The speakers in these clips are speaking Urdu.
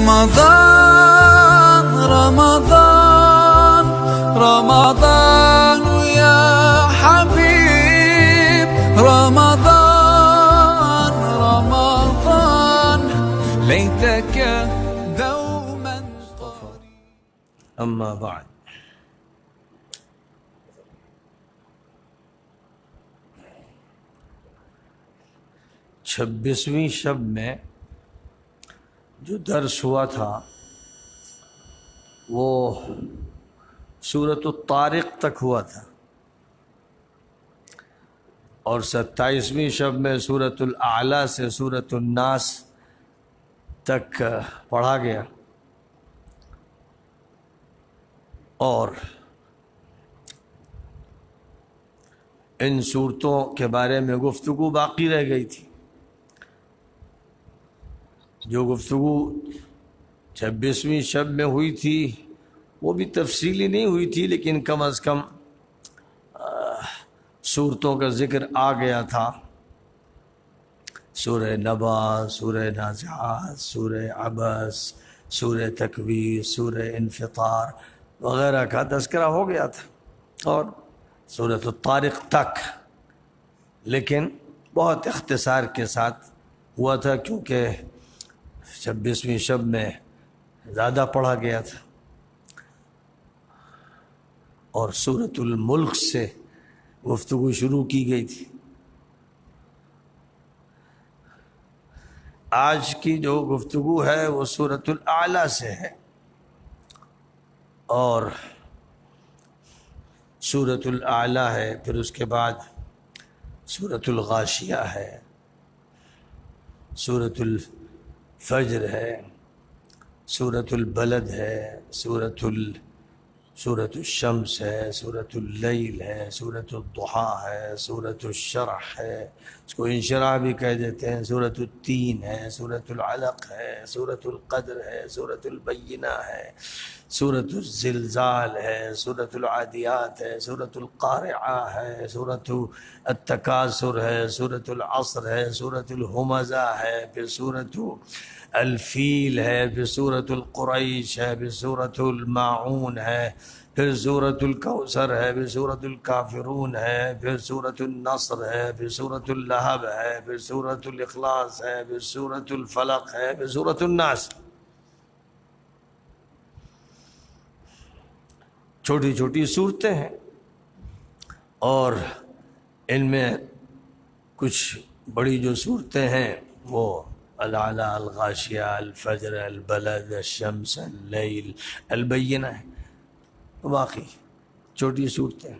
رمضان رمضان رمضان يا حبيب رمضان رمضان ليتك دوما أما بعد چھبیسویں شب میں جو درس ہوا تھا وہ سورۃ الطارق تک ہوا تھا، اور 27ویں شب میں سورۃ الاعلیٰ سے سورۃ الناس تک پڑھا گیا، اور ان صورتوں کے بارے میں گفتگو باقی رہ گئی تھی۔ جو گفتگو 26ویں شب میں ہوئی تھی وہ بھی تفصیلی نہیں ہوئی تھی، لیکن کم از کم صورتوں کا ذکر آ گیا تھا۔ سورہ نبا، سورہ نازعات، سورہ عبس، سورہ تکویر، سورہ انفطار وغیرہ کا تذکرہ ہو گیا تھا، اور سورۃ الطارق تک، لیکن بہت اختصار کے ساتھ ہوا تھا کیونکہ 26ویں شب میں زیادہ پڑھا گیا تھا، اور سورۃ الملک سے گفتگو شروع کی گئی تھی۔ آج کی جو گفتگو ہے وہ سورۃ الاعلیٰ سے ہے، اور سورۃ الاعلیٰ ہے، پھر اس کے بعد سورۃ الغاشیہ ہے، سورۃ الفجر ہے، سورۃ البلد ہے، سورۃ الشمس ہے، سورۃ اللیل ہے، سورۃ الضحیٰ ہے، سورۃ الشرح ہے، اس کو انشراح بھی کہہ دیتے ہیں، سورۃ التین ہے، سورۃ العلق ہے، سورۃ القدر ہے، سورۃ البینہ ہے، سورۃ الزلزال ہے، سورۃ العادیات ہے، سورۃ القارعہ ہے، سورۃ التکاثر ہے، سورۃ العصر ہے، سورۃ الہمزہ ہے، پھر سورۃ الفیل ہے، پھر سورۃ القریش ہے، پھر سورۃ الماعون ہے، پھر سورۃ الکوثر ہے، پھر سورۃ الکافرون ہے، پھر سورۃ النصر ہے، پھر سورۃ اللہب ہے، پھر سورۃ الاخلاص ہے، پھر سورۃ الفلق ہے، پھر سورۃ الناس۔ چھوٹی چھوٹی صورتیں ہیں، اور ان میں کچھ بڑی جو صورتیں ہیں وہ الاعلیٰ، الغاشیہ، الفجر، البلد، الشمس، اللیل، البینہ ہے، باقی چھوٹی صورتیں۔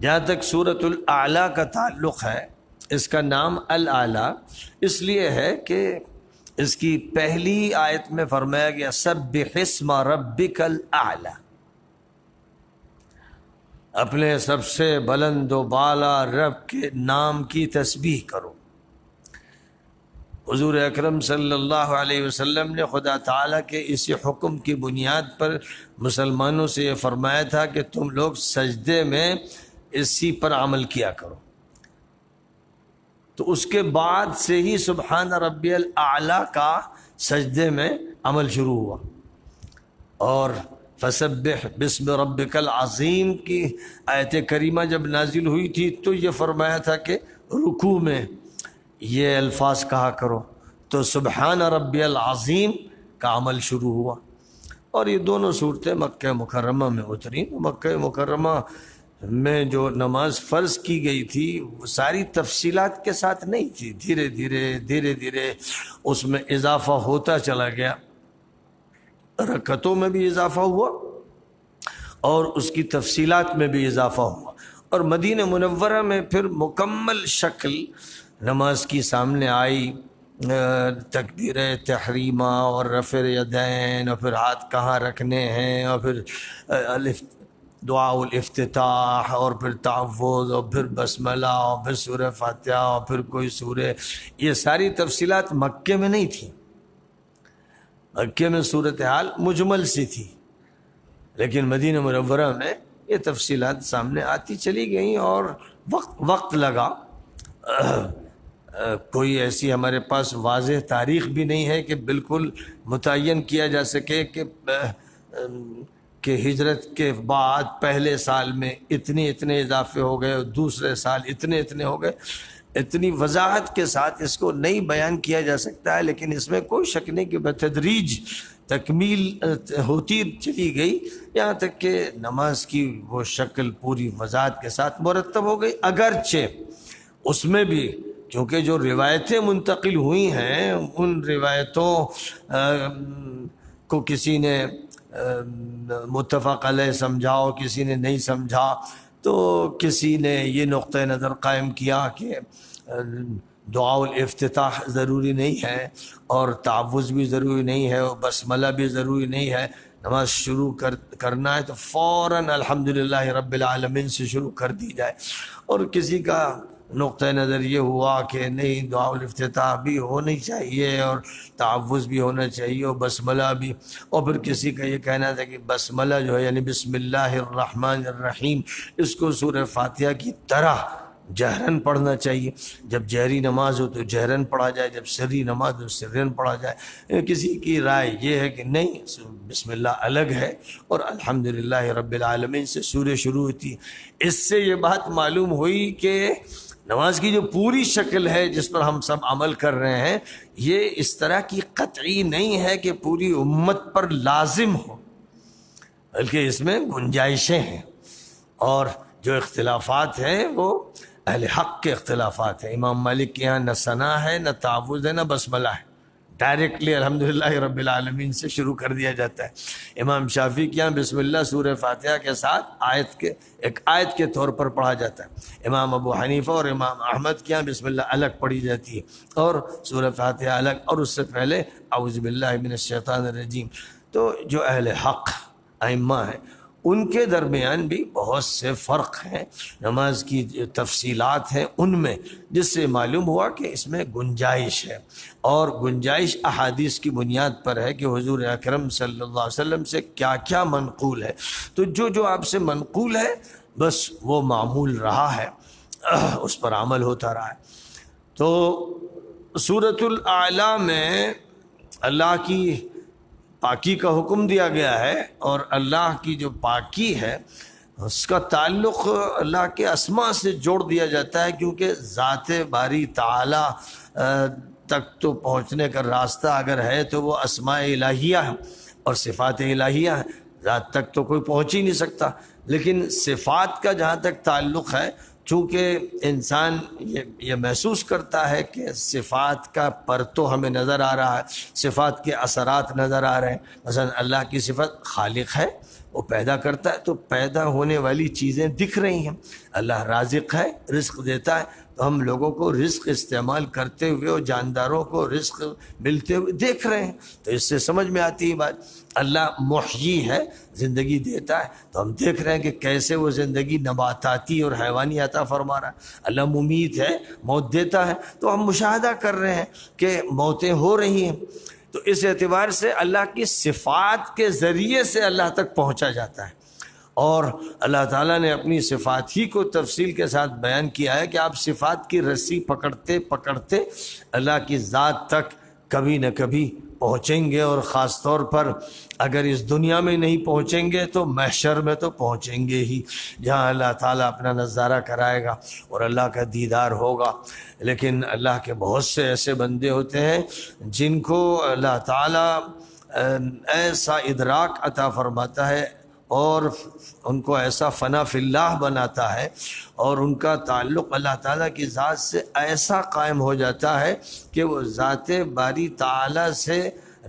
جہاں تک سورۃ الاعلیٰ کا تعلق ہے، اس کا نام الاعلیٰ اس لیے ہے کہ اس کی پہلی آیت میں فرمایا گیا سبح اسم ربک الاعلیٰ، اپنے سب سے بلند و بالا رب کے نام کی تسبیح کرو۔ حضور اکرم صلی اللہ علیہ وسلم نے خدا تعالیٰ کے اسی حکم کی بنیاد پر مسلمانوں سے یہ فرمایا تھا کہ تم لوگ سجدے میں اسی پر عمل کیا کرو، تو اس کے بعد سے ہی سبحان ربی الاعلیٰ کا سجدے میں عمل شروع ہوا، اور فسبح بسم ربک العظیم کی آیت کریمہ جب نازل ہوئی تھی تو یہ فرمایا تھا کہ رکوع میں یہ الفاظ کہا کرو، تو سبحان ربی العظیم کا عمل شروع ہوا۔ اور یہ دونوں صورتیں مکہ مکرمہ میں اتری۔ مکہ مکرمہ میں جو نماز فرض کی گئی تھی وہ ساری تفصیلات کے ساتھ نہیں تھی، دھیرے دھیرے اس میں اضافہ ہوتا چلا گیا، رکعتوں میں بھی اضافہ ہوا اور اس کی تفصیلات میں بھی اضافہ ہوا، اور مدینہ منورہ میں پھر مکمل شکل نماز کی سامنے آئی، تکبیر تحریمہ اور رفع یدین، اور پھر ہاتھ کہاں رکھنے ہیں، اور پھر دعا الافتتاح، اور پھر تعوذ، اور پھر بسملہ، اور پھر سورہ فاتحہ، اور پھر کوئی سورہ، یہ ساری تفصیلات مکے میں نہیں تھیں۔ مکے میں صورتحال مجمل سی تھی، لیکن مدینہ منورہ میں یہ تفصیلات سامنے آتی چلی گئیں، اور وقت لگا کوئی ایسی ہمارے پاس واضح تاریخ بھی نہیں ہے کہ بالکل متعین کیا جا سکے کہ ہجرت کے بعد پہلے سال میں اتنے اضافے ہو گئے اور دوسرے سال اتنے ہو گئے. اتنی وضاحت کے ساتھ اس کو نہیں بیان کیا جا سکتا ہے، لیکن اس میں کوئی شک نہیں کہ بتدریج تکمیل ہوتی چلی گئی یہاں تک کہ نماز کی وہ شکل پوری وضاحت کے ساتھ مرتب ہو گئی. اگرچہ اس میں بھی کیونکہ جو روایتیں منتقل ہوئی ہیں ان روایتوں کو کسی نے متفق علیہ سمجھا، کسی نے نہیں سمجھا، تو کسی نے یہ نقطہ نظر قائم کیا کہ دعاء الافتتاح ضروری نہیں ہے اور تعوذ بھی ضروری نہیں ہے اور بسملہ بھی ضروری نہیں ہے. نماز شروع کرنا ہے تو فوراً الحمدللہ رب العالمین سے شروع کر دی جائے. اور کسی کا نقطہ نظر یہ ہوا کہ نہیں، دعاء الافتتاح بھی ہونی چاہیے اور تعوذ بھی ہونا چاہیے اور بسملہ بھی. اور پھر کسی کا یہ کہنا تھا کہ بسملہ جو ہے یعنی بسم اللہ الرحمن الرحیم، اس کو سورہ فاتحہ کی طرح جہرن پڑھنا چاہیے. جب جہری نماز ہو تو جہرن پڑھا جائے، جب سری نماز ہو سرن پڑھا جائے. کسی کی رائے یہ ہے کہ نہیں، بسم اللہ الگ ہے اور الحمدللہ رب العالمین سے سورہ شروع ہوتی ہے. اس سے یہ بات معلوم ہوئی کہ نماز کی جو پوری شکل ہے جس پر ہم سب عمل کر رہے ہیں یہ اس طرح کی قطعی نہیں ہے کہ پوری امت پر لازم ہو، بلکہ اس میں گنجائشیں ہیں. اور جو اختلافات ہیں وہ اہل حق کے اختلافات ہیں. امام مالک کے یہاں نہ ثنا ہے، نہ تعوذ ہے، نہ بسملہ ہے، ڈائریکٹلی الحمدللہ رب العالمین سے شروع کر دیا جاتا ہے. امام شافعی کے یہاں بسم اللہ سورہ فاتحہ کے ساتھ ایک آیت کے طور پر پڑھا جاتا ہے. امام ابو حنیفہ اور امام احمد کے یہاں بسم اللہ الگ پڑھی جاتی ہے اور سورہ فاتحہ الگ، اور اس سے پہلے اعوذ باللہ من الشیطان الرجیم. تو جو اہل حق ائمہ ہیں ان کے درمیان بھی بہت سے فرق ہیں، نماز کی جو تفصیلات ہیں ان میں، جس سے معلوم ہوا کہ اس میں گنجائش ہے. اور گنجائش احادیث کی بنیاد پر ہے کہ حضور اکرم صلی اللہ علیہ وسلم سے کیا کیا منقول ہے. تو جو آپ سے منقول ہے بس وہ معمول رہا ہے، اس پر عمل ہوتا رہا ہے. تو سورۃ الاعلیٰ میں اللہ کی پاکی کا حکم دیا گیا ہے، اور اللہ کی جو پاکی ہے اس کا تعلق اللہ کے اسماء سے جوڑ دیا جاتا ہے، کیونکہ ذات باری تعالی تک تو پہنچنے کا راستہ اگر ہے تو وہ اسماء الہیہ ہیں اور صفات الہیہ ہیں. ذات تک تو کوئی پہنچ ہی نہیں سکتا، لیکن صفات کا جہاں تک تعلق ہے، چونکہ انسان یہ محسوس کرتا ہے کہ صفات کا پرتو ہمیں نظر آ رہا ہے، صفات کے اثرات نظر آ رہے ہیں. مثلا اللہ کی صفت خالق ہے، وہ پیدا کرتا ہے، تو پیدا ہونے والی چیزیں دکھ رہی ہیں. اللہ رازق ہے، رزق دیتا ہے، تو ہم لوگوں کو رزق استعمال کرتے ہوئے اور جانداروں کو رزق ملتے ہوئے دیکھ رہے ہیں. تو اس سے سمجھ میں آتی ہے بات. اللہ محیی ہے، زندگی دیتا ہے، تو ہم دیکھ رہے ہیں کہ کیسے وہ زندگی نباتاتی اور حیوانی عطا فرما رہا ہے. اللہ ممیت ہے، موت دیتا ہے، تو ہم مشاہدہ کر رہے ہیں کہ موتیں ہو رہی ہیں. تو اس اعتبار سے اللہ کی صفات کے ذریعے سے اللہ تک پہنچا جاتا ہے. اور اللہ تعالیٰ نے اپنی صفات ہی کو تفصیل کے ساتھ بیان کیا ہے کہ آپ صفات کی رسی پکڑتے پکڑتے اللہ کی ذات تک کبھی نہ کبھی پہنچیں گے. اور خاص طور پر اگر اس دنیا میں نہیں پہنچیں گے تو محشر میں تو پہنچیں گے ہی، جہاں اللہ تعالیٰ اپنا نظارہ کرائے گا اور اللہ کا دیدار ہوگا. لیکن اللہ کے بہت سے ایسے بندے ہوتے ہیں جن کو اللہ تعالیٰ ایسا ادراک عطا فرماتا ہے اور ان کو ایسا فنا فی اللہ بناتا ہے، اور ان کا تعلق اللہ تعالیٰ کی ذات سے ایسا قائم ہو جاتا ہے کہ وہ ذات باری تعالیٰ سے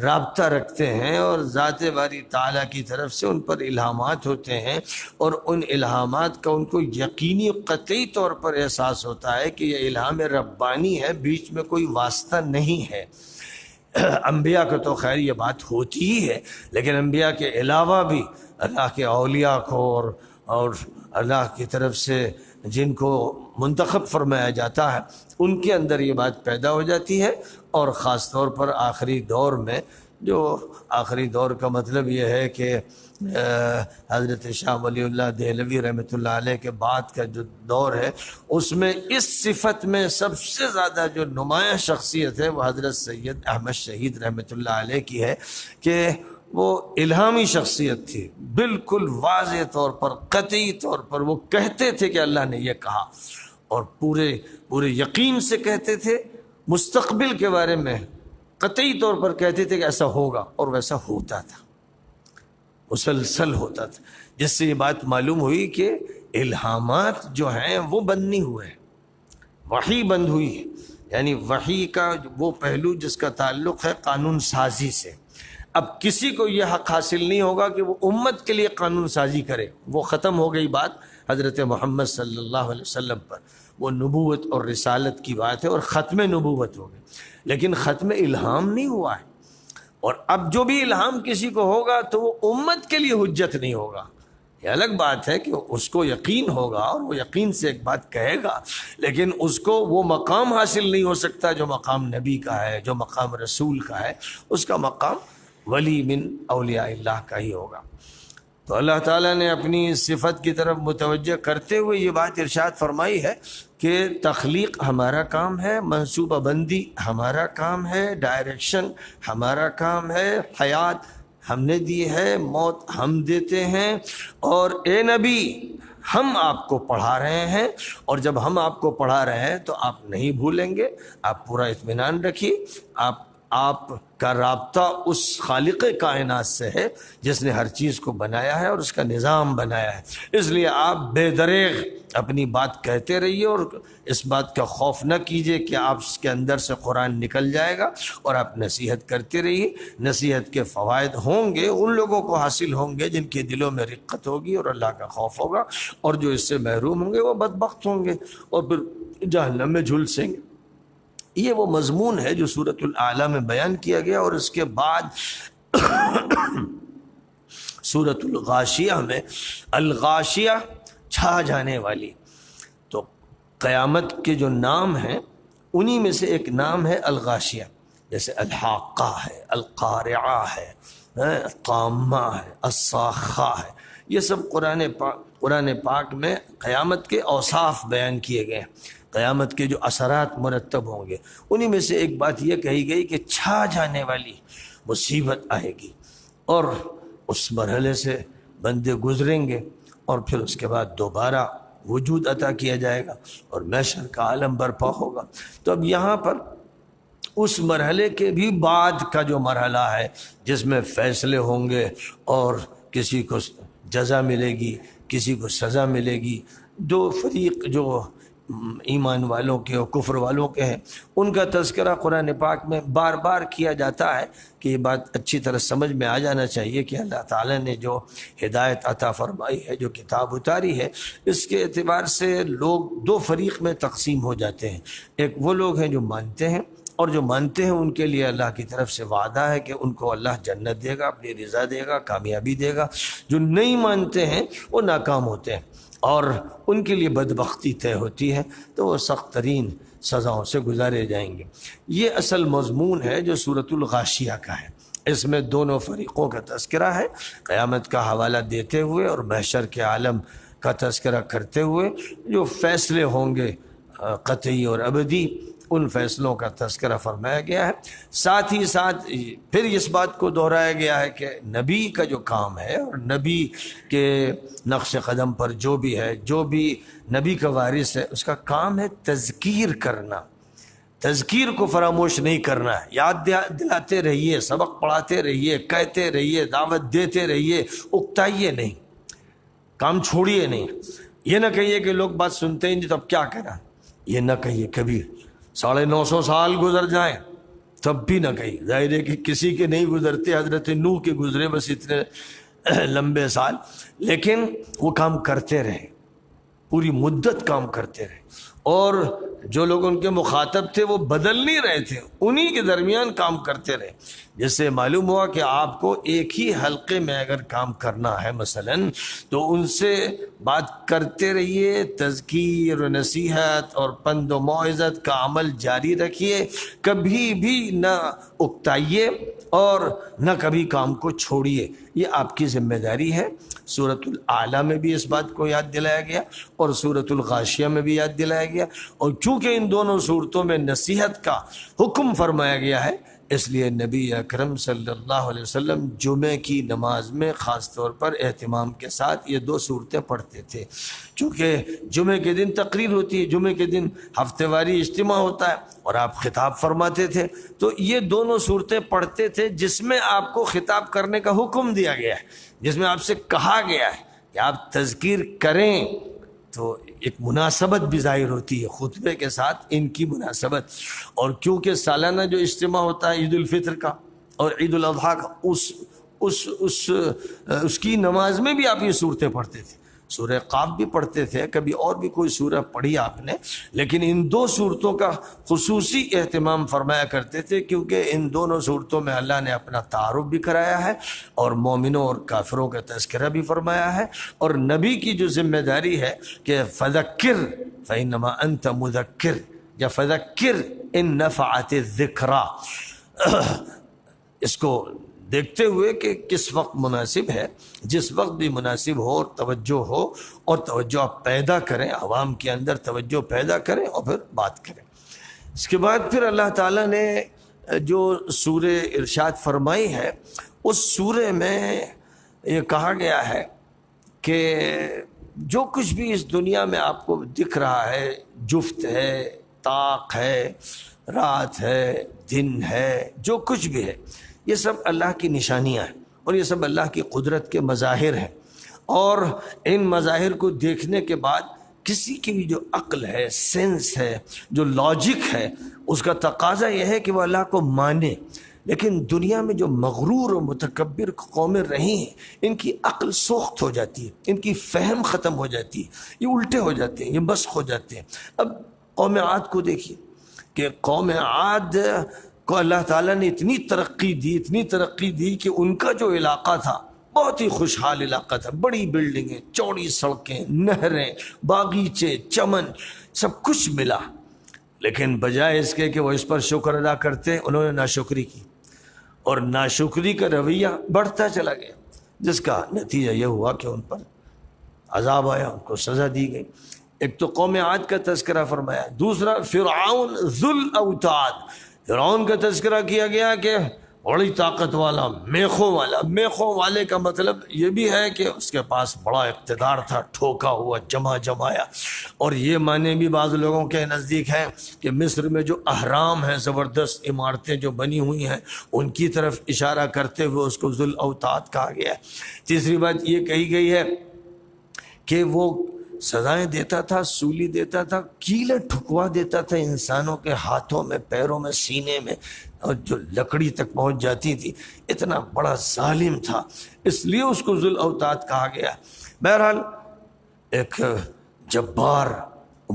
رابطہ رکھتے ہیں، اور ذات باری تعالیٰ کی طرف سے ان پر الہامات ہوتے ہیں، اور ان الہامات کا ان کو یقینی قطعی طور پر احساس ہوتا ہے کہ یہ الہام ربانی ہے، بیچ میں کوئی واسطہ نہیں ہے. انبیاء کو تو خیر یہ بات ہوتی ہی ہے، لیکن انبیاء کے علاوہ بھی اللہ کے اولیاء کو اور اللہ کی طرف سے جن کو منتخب فرمایا جاتا ہے ان کے اندر یہ بات پیدا ہو جاتی ہے. اور خاص طور پر آخری دور میں جو آخری دور کا مطلب یہ ہے کہ حضرت شاہ ولی اللہ دہلوی رحمۃ اللہ علیہ کے بعد کا جو دور ہے اس میں اس صفت میں سب سے زیادہ جو نمایاں شخصیت ہے وہ حضرت سید احمد شہید رحمۃ اللہ علیہ کی ہے کہ وہ الہامی شخصیت تھی، بالکل واضح طور پر قطعی طور پر وہ کہتے تھے کہ اللہ نے یہ کہا، اور پورے یقین سے کہتے تھے، مستقبل کے بارے میں قطعی طور پر کہتے تھے کہ ایسا ہوگا، اور ویسا ہوتا تھا، مسلسل ہوتا تھا، جس سے یہ بات معلوم ہوئی کہ الہامات جو ہیں وہ بند نہیں ہوئے، وحی بند ہوئی ہے، یعنی وحی کا وہ پہلو جس کا تعلق ہے قانون سازی سے۔ اب کسی کو یہ حق حاصل نہیں ہوگا کہ وہ امت کے لیے قانون سازی کرے، وہ ختم ہو گئی بات حضرت محمد صلی اللہ علیہ وسلم پر، وہ نبوت اور رسالت کی بات ہے اور ختم نبوت ہو گئی، لیکن ختم الہام نہیں ہوا ہے۔ اور اب جو بھی الہام کسی کو ہوگا تو وہ امت کے لیے حجت نہیں ہوگا، یہ الگ بات ہے کہ اس کو یقین ہوگا اور وہ یقین سے ایک بات کہے گا، لیکن اس کو وہ مقام حاصل نہیں ہو سکتا جو مقام نبی کا ہے، جو مقام رسول کا ہے، اس کا مقام ولی من اولیاء اللہ کا ہی ہوگا۔ تو اللہ تعالیٰ نے اپنی صفت کی طرف متوجہ کرتے ہوئے یہ بات ارشاد فرمائی ہے کہ تخلیق ہمارا کام ہے، منصوبہ بندی ہمارا کام ہے، ڈائریکشن ہمارا کام ہے، حیات ہم نے دی ہے، موت ہم دیتے ہیں، اور اے نبی ہم آپ کو پڑھا رہے ہیں، اور جب ہم آپ کو پڑھا رہے ہیں تو آپ نہیں بھولیں گے، آپ پورا اطمینان رکھیے، آپ کا رابطہ اس خالق کائنات سے ہے جس نے ہر چیز کو بنایا ہے اور اس کا نظام بنایا ہے، اس لیے آپ بے دریغ اپنی بات کہتے رہیے، اور اس بات کا خوف نہ کیجیے کہ آپ کے اندر سے قرآن نکل جائے گا، اور آپ نصیحت کرتے رہیے، نصیحت کے فوائد ہوں گے، ان لوگوں کو حاصل ہوں گے جن کے دلوں میں رقت ہوگی اور اللہ کا خوف ہوگا، اور جو اس سے محروم ہوں گے وہ بدبخت ہوں گے اور پھر جہنم میں جھلسیں گے۔ یہ وہ مضمون ہے جو سورۃ الاعلیٰ میں بیان کیا گیا، اور اس کے بعد سورۃ الغاشیہ میں الغاشیہ چھا جانے والی، تو قیامت کے جو نام ہیں انہی میں سے ایک نام ہے الغاشیہ، جیسے الحاقہ ہے، القارعہ ہے، الطامہ ہے، الصاخہ ہے، یہ سب قرآن پاک میں قیامت کے اوصاف بیان کیے گئے ہیں، قیامت کے جو اثرات مرتب ہوں گے، انہی میں سے ایک بات یہ کہی گئی کہ چھا جانے والی مصیبت آئے گی، اور اس مرحلے سے بندے گزریں گے، اور پھر اس کے بعد دوبارہ وجود عطا کیا جائے گا اور محشر کا عالم برپا ہوگا۔ تو اب یہاں پر اس مرحلے کے بھی بعد کا جو مرحلہ ہے جس میں فیصلے ہوں گے، اور کسی کو جزا ملے گی، کسی کو سزا ملے گی، دو فریق جو ایمان والوں کے اور کفر والوں کے ہیں ان کا تذکرہ قرآن پاک میں بار بار کیا جاتا ہے، کہ یہ بات اچھی طرح سمجھ میں آ جانا چاہیے کہ اللہ تعالیٰ نے جو ہدایت عطا فرمائی ہے، جو کتاب اتاری ہے، اس کے اعتبار سے لوگ دو فریق میں تقسیم ہو جاتے ہیں۔ ایک وہ لوگ ہیں جو مانتے ہیں، اور جو مانتے ہیں ان کے لیے اللہ کی طرف سے وعدہ ہے کہ ان کو اللہ جنت دے گا، اپنی رضا دے گا، کامیابی دے گا۔ جو نہیں مانتے ہیں وہ ناکام ہوتے ہیں اور ان کے لیے بدبختی طے ہوتی ہے، تو وہ سخت ترین سزاؤں سے گزارے جائیں گے۔ یہ اصل مضمون ہے جو سورۃ الغاشیہ کا ہے، اس میں دونوں فریقوں کا تذکرہ ہے، قیامت کا حوالہ دیتے ہوئے اور محشر کے عالم کا تذکرہ کرتے ہوئے جو فیصلے ہوں گے قطعی اور ابدی، ان فیصلوں کا تذکرہ فرمایا گیا ہے۔ ساتھ ہی ساتھ پھر اس بات کو دہرایا گیا ہے کہ نبی کا جو کام ہے، اور نبی کے نقش قدم پر جو بھی ہے، جو بھی نبی کا وارث ہے، اس کا کام ہے تذکیر کرنا، تذکیر کو فراموش نہیں کرنا ہے، یاد دلاتے رہیے، سبق پڑھاتے رہیے، کہتے رہیے، دعوت دیتے رہیے، اکتائیے نہیں، کام چھوڑیے نہیں۔ یہ نہ کہیے کہ لوگ بات سنتے ہی نہیں تو اب کیا کرنا، یہ نہ کہیے کبھی، 950 سال گزر جائیں تب بھی نہ کہیے، ظاہر ہے کہ کسی کے نہیں گزرتے، حضرت نوح کے گزرے بس اتنے لمبے سال، لیکن وہ کام کرتے رہے، پوری مدت کام کرتے رہے، اور جو لوگ ان کے مخاطب تھے وہ بدل نہیں رہے تھے، انہی کے درمیان کام کرتے رہے۔ جس سے معلوم ہوا کہ آپ کو ایک ہی حلقے میں اگر کام کرنا ہے مثلاً تو ان سے بات کرتے رہیے، تذکیر و نصیحت اور پند و موعظت کا عمل جاری رکھیے، کبھی بھی نہ اکتائیے اور نہ کبھی کام کو چھوڑیے، یہ آپ کی ذمہ داری ہے۔ سورۃ الاعلیٰ میں بھی اس بات کو یاد دلایا گیا اور سورۃ الغاشیہ میں بھی یاد دلایا گیا، اور چونکہ ان دونوں صورتوں میں نصیحت کا حکم فرمایا گیا ہے اس لیے نبی اکرم صلی اللہ علیہ وسلم جمعے کی نماز میں خاص طور پر اہتمام کے ساتھ یہ 2 صورتیں پڑھتے تھے، چونکہ جمعے کے دن تقریر ہوتی ہے، جمعے کے دن ہفتے واری اجتماع ہوتا ہے اور آپ خطاب فرماتے تھے، تو یہ دونوں صورتیں پڑھتے تھے جس میں آپ کو خطاب کرنے کا حکم دیا گیا ہے، جس میں آپ سے کہا گیا ہے کہ آپ تذکیر کریں، تو ایک مناسبت بھی ظاہر ہوتی ہے خطبے کے ساتھ ان کی مناسبت۔ اور کیونکہ سالانہ جو اجتماع ہوتا ہے عید الفطر کا اور عید الاضحیٰ کا، اس کی نماز میں بھی آپ یہ صورتیں پڑھتے تھے، سورہ قاف بھی پڑھتے تھے، کبھی اور بھی کوئی سورہ پڑھی آپ نے، لیکن ان 2 صورتوں کا خصوصی اہتمام فرمایا کرتے تھے کیونکہ ان دونوں صورتوں میں اللہ نے اپنا تعارف بھی کرایا ہے اور مومنوں اور کافروں کا تذکرہ بھی فرمایا ہے، اور نبی کی جو ذمہ داری ہے کہ فذکر فإنما انت مذکر یا فذکر ان نفعت الذکریٰ، اس کو دیکھتے ہوئے کہ کس وقت مناسب ہے، جس وقت بھی مناسب ہو اور توجہ ہو، اور توجہ آپ پیدا کریں، عوام کے اندر توجہ پیدا کریں اور پھر بات کریں۔ اس کے بعد پھر اللہ تعالیٰ نے جو سورہ ارشاد فرمائی ہے اس سورہ میں یہ کہا گیا ہے کہ جو کچھ بھی اس دنیا میں آپ کو دکھ رہا ہے، جفت ہے، طاق ہے، رات ہے، دن ہے، جو کچھ بھی ہے، یہ سب اللہ کی نشانیاں ہیں اور یہ سب اللہ کی قدرت کے مظاہر ہیں، اور ان مظاہر کو دیکھنے کے بعد کسی کی بھی جو عقل ہے، سینس ہے، جو لاجک ہے، اس کا تقاضا یہ ہے کہ وہ اللہ کو مانے۔ لیکن دنیا میں جو مغرور و متکبر قومیں رہی ہیں ان کی عقل سوخت ہو جاتی ہے، ان کی فہم ختم ہو جاتی ہے، یہ الٹے ہو جاتے ہیں، یہ مسخ ہو جاتے ہیں۔ اب قوم عاد کو دیکھیے کہ قوم عاد کو اللہ تعالیٰ نے اتنی ترقی دی کہ ان کا جو علاقہ تھا بہت ہی خوشحال علاقہ تھا، بڑی بلڈنگیں، چوڑی سڑکیں، نہریں، باغیچے، چمن، سب کچھ ملا، لیکن بجائے اس کے کہ وہ اس پر شکر ادا کرتے انہوں نے ناشکری کی، اور ناشکری کا رویہ بڑھتا چلا گیا، جس کا نتیجہ یہ ہوا کہ ان پر عذاب آیا، ان کو سزا دی گئی۔ ایک تو قوم عاد کا تذکرہ فرمایا، دوسرا فرعون ذو الاوتاد، فرعون کا تذکرہ کیا گیا کہ بڑی طاقت والا، میخوں والے کا مطلب یہ بھی ہے کہ اس کے پاس بڑا اقتدار تھا، ٹھوکا ہوا، جمایا، اور یہ معنی بھی بعض لوگوں کے نزدیک ہے کہ مصر میں جو اہرام ہیں، زبردست عمارتیں جو بنی ہوئی ہیں، ان کی طرف اشارہ کرتے ہوئے اس کو ذو الاوتاد کہا گیا ہے۔ تیسری بات یہ کہی گئی ہے کہ وہ سزائیں دیتا تھا، سولی دیتا تھا، کیلیں ٹھکوا دیتا تھا انسانوں کے ہاتھوں میں، پیروں میں، سینے میں، اور جو لکڑی تک پہنچ جاتی تھی، اتنا بڑا ظالم تھا، اس لیے اس کو ذو الاوتاد کہا گیا۔ بہرحال ایک جبار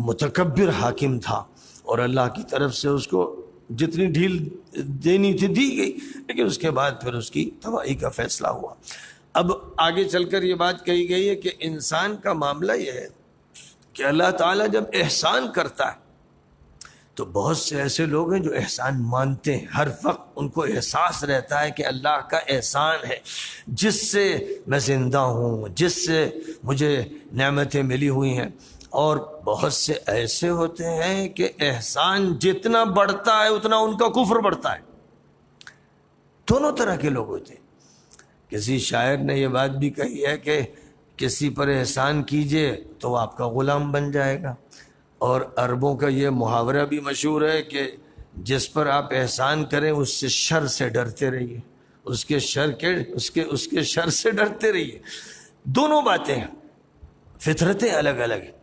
متکبر حاکم تھا اور اللہ کی طرف سے اس کو جتنی ڈھیل دینی تھی دی گئی، لیکن اس کے بعد پھر اس کی تباہی کا فیصلہ ہوا۔ اب آگے چل کر یہ بات کہی گئی ہے کہ انسان کا معاملہ یہ ہے کہ اللہ تعالیٰ جب احسان کرتا ہے تو بہت سے ایسے لوگ ہیں جو احسان مانتے ہیں، ہر وقت ان کو احساس رہتا ہے کہ اللہ کا احسان ہے، جس سے میں زندہ ہوں، جس سے مجھے نعمتیں ملی ہوئی ہیں۔ اور بہت سے ایسے ہوتے ہیں کہ احسان جتنا بڑھتا ہے اتنا ان کا کفر بڑھتا ہے۔ دونوں طرح کے لوگ ہوتے ہیں۔ کسی شاعر نے یہ بات بھی کہی ہے کہ کسی پر احسان کیجئے تو وہ آپ کا غلام بن جائے گا، اور عربوں کا یہ محاورہ بھی مشہور ہے کہ جس پر آپ احسان کریں اس سے شر سے ڈرتے رہیے، اس کے شر سے ڈرتے رہیے۔ دونوں باتیں ہیں، فطرتیں الگ الگ ہیں۔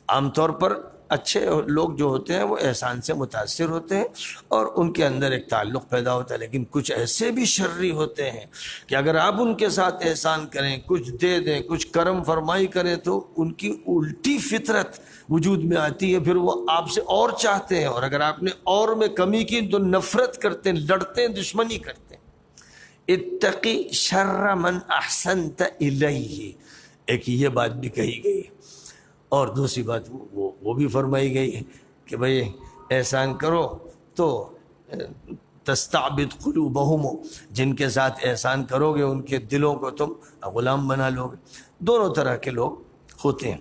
عام طور پر اچھے لوگ جو ہوتے ہیں وہ احسان سے متاثر ہوتے ہیں اور ان کے اندر ایک تعلق پیدا ہوتا ہے، لیکن کچھ ایسے بھی شرری ہوتے ہیں کہ اگر آپ ان کے ساتھ احسان کریں، کچھ دے دیں، کچھ کرم فرمائی کریں تو ان کی الٹی فطرت وجود میں آتی ہے، پھر وہ آپ سے اور چاہتے ہیں، اور اگر آپ نے اور میں کمی کی تو نفرت کرتے ہیں، لڑتے ہیں، دشمنی کرتے ہیں۔ اتقی شر من احسنت الیہ، ایک یہ بات بھی کہی گئی، اور دوسری بات وہ بھی فرمائی گئی ہے کہ بھئی احسان کرو تو تستعبد قلوبہم، جن کے ساتھ احسان کرو گے ان کے دلوں کو تم غلام بنا لو گے۔ دونوں طرح کے لوگ ہوتے ہیں،